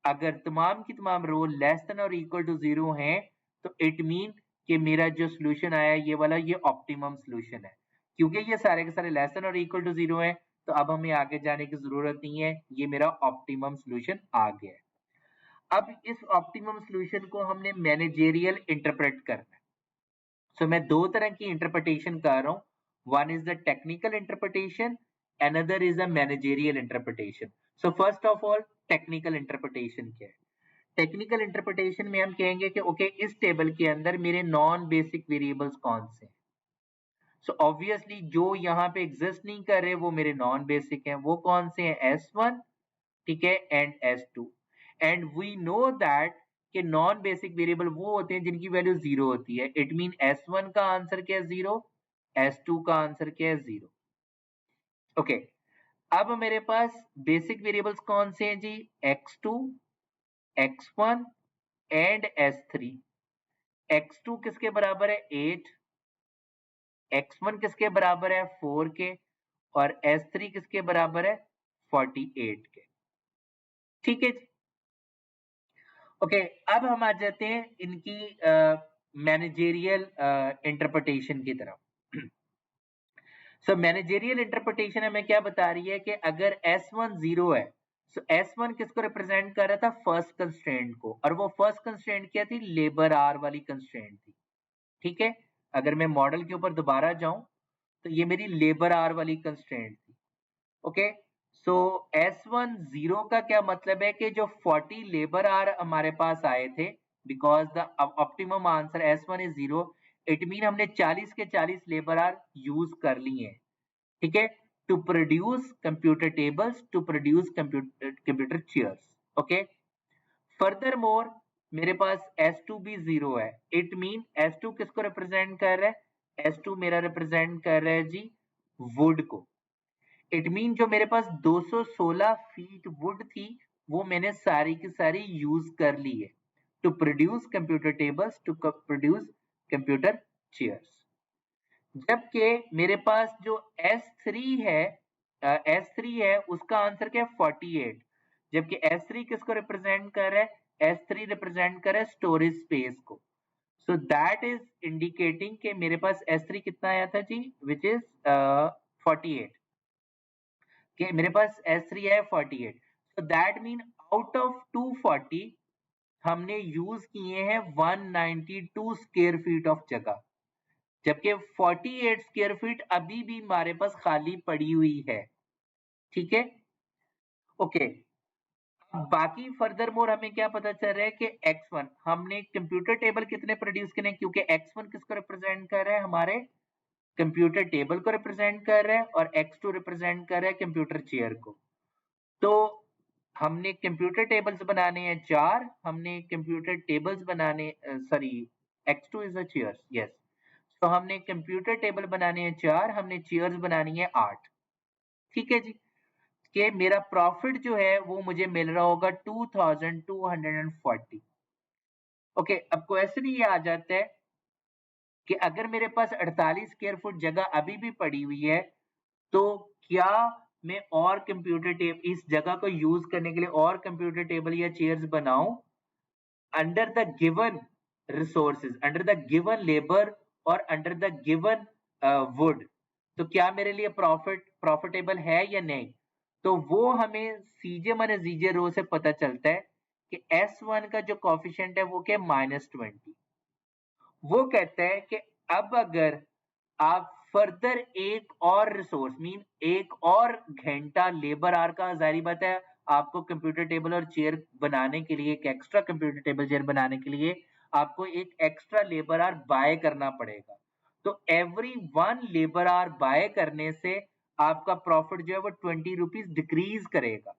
अगर तमाम की तमाम रो लेस देन और इक्वल टू 0 हैं तो इट मीन कि मेरा जो सॉल्यूशन आया ये वाला ये ऑप्टिमम सॉल्यूशन है. क्योंकि ये सारे के सारे लेस देन और इक्वल टू 0 है तो अब हमें आगे जाने की जरूरत नहीं है, ये मेरा ऑप्टिमम सॉल्यूशन आ गया है. अब इस ऑप्टिमम सॉल्यूशन को हमने मैनेजेरियल इंटरप्रेट करना है. सो मैं दो तरह की इंटरप्रिटेशन कर रहा हूं. One is the technical interpretation, another is the managerial interpretation. So first of all technical interpretation क्या है? टेक्निकल इंटरप्रिटेशन में हम कहेंगे कि ओके इस टेबल के अंदर मेरे नॉन बेसिक वेरिएबल्स कौन से हैं. सो ऑब्वियसली जो यहाँ पे एग्जिस्ट नहीं कर रहे वो मेरे नॉन बेसिक हैं. वो कौन से हैं? S1, ठीक है, and S2. And we know that कि नॉन बेसिक वेरिएबल वो होते हैं जिनकी वैल्यू 0 होती है. इट मीन S1 का आंसर क्या है? 0. S2 का आंसर क्या है? 0. ओके, अब मेरे पास बेसिक वेरिएबल्स कौन से हैं जी? X2, X1 and S3. X2 किसके बराबर है? 8. X1 किसके बराबर है? 4 के. और S3 किसके बराबर है? 48 के. ठीक है जी. ओके, अब हम आ जाते हैं इनकी मैनेजेरियल इंटरप्रिटेशन की तरफ. सो मैनेजेरियल इंटरप्रिटेशन हमें क्या बता रही है कि अगर S1 0 है, सो S1 किसको रिप्रेजेंट कर रहा था? फर्स्ट कंस्ट्रेंट को. और वो फर्स्ट कंस्ट्रेंट क्या थी? लेबर आर वाली कंस्ट्रेंट थी. ठीक है, अगर मैं मॉडल के ऊपर दोबारा जाऊं तो ये मेरी लेबर आर वाली कंस्ट्रेंट थी. ओके, सो S1 0 का क्या मतलब है कि जो 40 लेबर आर हमारे पास आए थे, because the optimum answer S1 is 0, it mean हमने 40 के 40 लेबर आर यूज कर लिए हैं. ठीक है, to produce computer tables, to produce computer chairs. Okay, further more मेरे पास S2 भी 0 है. इट मीन S2 किसको रिप्रेजेंट कर रहा है? S2 मेरा रिप्रेजेंट कर रहा है जी वुड को. इट मीन जो मेरे पास 216 फीट वुड थी वो मैंने सारी की सारी यूज कर ली है to produce computer tables, to produce computer chairs. जबकि मेरे पास जो S3 है उसका आंसर क्या है? 48. जबकि S3 किसको रिप्रेजेंट कर रहा है? S3 रिप्रेजेंट कर रहा है स्टोरेज स्पेस को. सो दैट इज इंडिकेटिंग कि मेरे पास S3 कितना आया था जी? Which is 48. कि मेरे पास S3 है 48. so that mean out of 240 हमने यूज किए हैं 192 स्क्वायर फीट ऑफ जगह, जबकि 48 स्क्वायर फीट अभी भी हमारे पास खाली पड़ी हुई है. ठीक है, ओके. बाकी फर्दर मोर हमें क्या पता चल रहा है कि X1 हमने कंप्यूटर टेबल कितने प्रोड्यूस किए, क्योंकि X1 किसको रिप्रेजेंट कर रहा है? हमारे कंप्यूटर टेबल को रिप्रेजेंट कर रहा है, और X2 रिप्रेजेंट कर रहा है कंप्यूटर चेयर को. तो हमने कंप्यूटर टेबल्स बनाने हैं 4. हमने कंप्यूटर टेबल्स बनाने X2 is the chairs. Yes, तो हमने कंप्यूटर टेबल बनाने हैं 4, हमने चेयर्स बनानी है 8. ठीक है जी, कि मेरा प्रॉफिट जो है वो मुझे मिल रहा होगा 2240. ओके, अब क्वेश्चन ये आ जाता है कि अगर मेरे पास 48 स्क्वायर फुट जगह अभी भी पड़ी हुई है तो क्या मैं और कंप्यूटर टेबल इस जगह को यूज करने के लिए और कंप्यूटर टेबल या चेयर्स बनाऊं under the given resources, under the given labour और अंडर द गिवन वुड. तो क्या मेरे लिए प्रॉफिटेबल है या नहीं? तो वो हमें Cj माइनस Zj रो से पता चलता है कि S1 का जो कोफिशिएंट है वो क्या? -20. वो कहता है कि अब अगर आप फर्दर एक और रिसोर्स मीन एक और घंटा लेबर आर का, जाहिर बात है आपको कंप्यूटर टेबल और चेयर बनाने के लिए, एक एक्स्ट्रा कंप्यूटर टेबल चेयर बनाने के लिए आपको एक एक्स्ट्रा लेबर आर बाय करना पड़ेगा. तो एवरी 1 लेबर आवर बाय करने से आपका प्रॉफिट जो है वो 20 रुपीज डिक्रीज करेगा,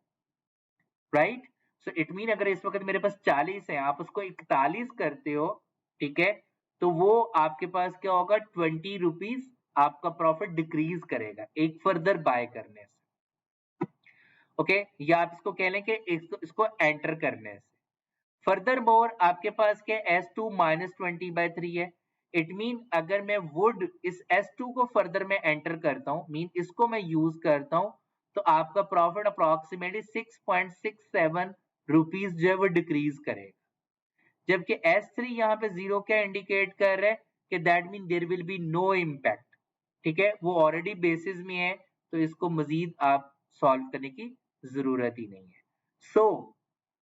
राइट? सो इट मीन अगर इस वक्त मेरे पास 40 है, आप उसको 41 करते हो, ठीक है, तो वो आपके पास क्या होगा, 20 रुपीज आपका प्रॉफिट डिक्रीज करेगा एक फर्दर बाय करने से, ओके? या आप इसको कह लें कि इसको एंटर करने से। फर्दर मोर आपके पास क्या S2 माइनस 20/3 है। इट मीन अगर मैं वुड इस S2 को फर्दर में एंटर करता हूं, मीन इसको मैं यूज करता हूं, तो आपका प्रॉफिट अप्रोक्सीमेटली 6.67 रुपीज जो है वो डिक्रीज करेगा। जबकि S3 यहाँ पे 0 क्या इंडिकेट कर रहा है कि that mean there will be no impact, ठीक है, वो ऑलरेडी बेसिस में है, तो इसको मजीद आप सॉल्व करने की जरूरत ही नहीं है। सो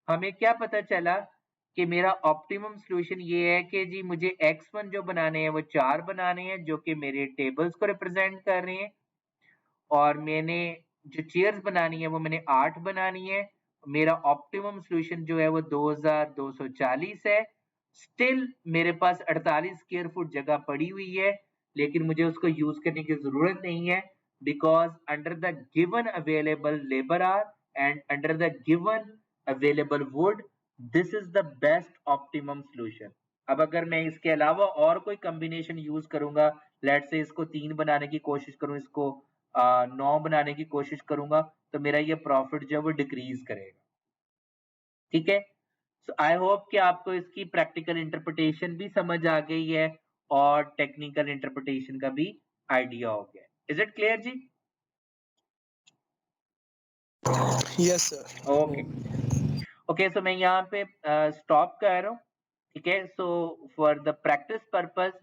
हमें क्या पता चला कि मेरा ऑप्टिमम सॉल्यूशन ये है कि जी मुझे x1 जो बनाने हैं वो 4 बनाने हैं, जो कि मेरे टेबल्स को रिप्रेजेंट कर रहे हैं, और मैंने जो चेयर्स बनानी है वो मैंने 8 बनानी है। मेरा ऑप्टिमम सॉल्यूशन जो है वो 2240 है। स्टिल मेरे पास 48 स्क्वायर फुट जगह पड़ी हुई है, लेकिन मुझे उसको यूज करने की जरूरत नहीं है, because under the given available labour our and under the given available would, this is the best optimum solution. अब अगर मैं इसके अलावा और कोई कॉम्बिनेशन यूज करूंगा, लेट्स से इसको 3 बनाने की कोशिश करूं, इसको 9 बनाने की कोशिश करूंगा, तो मेरा ये प्रॉफिट जो है वो डिक्रीज करेगा, ठीक है? सो आई होप कि आपको इसकी प्रैक्टिकल इंटरप्रिटेशन भी समझ आ गई है और टेक्निकल इंटरप्रिटेशन का भी आइडिया हो गया। इज इट क्लियर जी? Yes sir. Okay okay, so मैं यहाँ पे स्टॉप कर रहा हूँ, ठीक है? So for the practice purpose,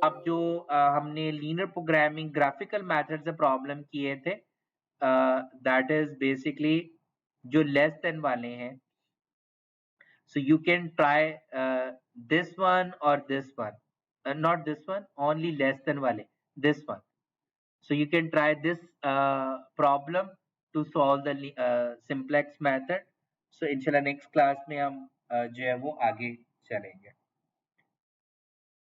अब जो हमने लीनियर प्रोग्रामिंग ग्राफिकल मेथड से प्रॉब्लम किए थे, दैट इज बेसिकली जो लेस देन वाले हैं, so you can try this one or this one, not this one, only less than wale, this one. So you can try this problem to solve the simplex method. So inshallah next class में हम जो है वो आगे चलेंगे।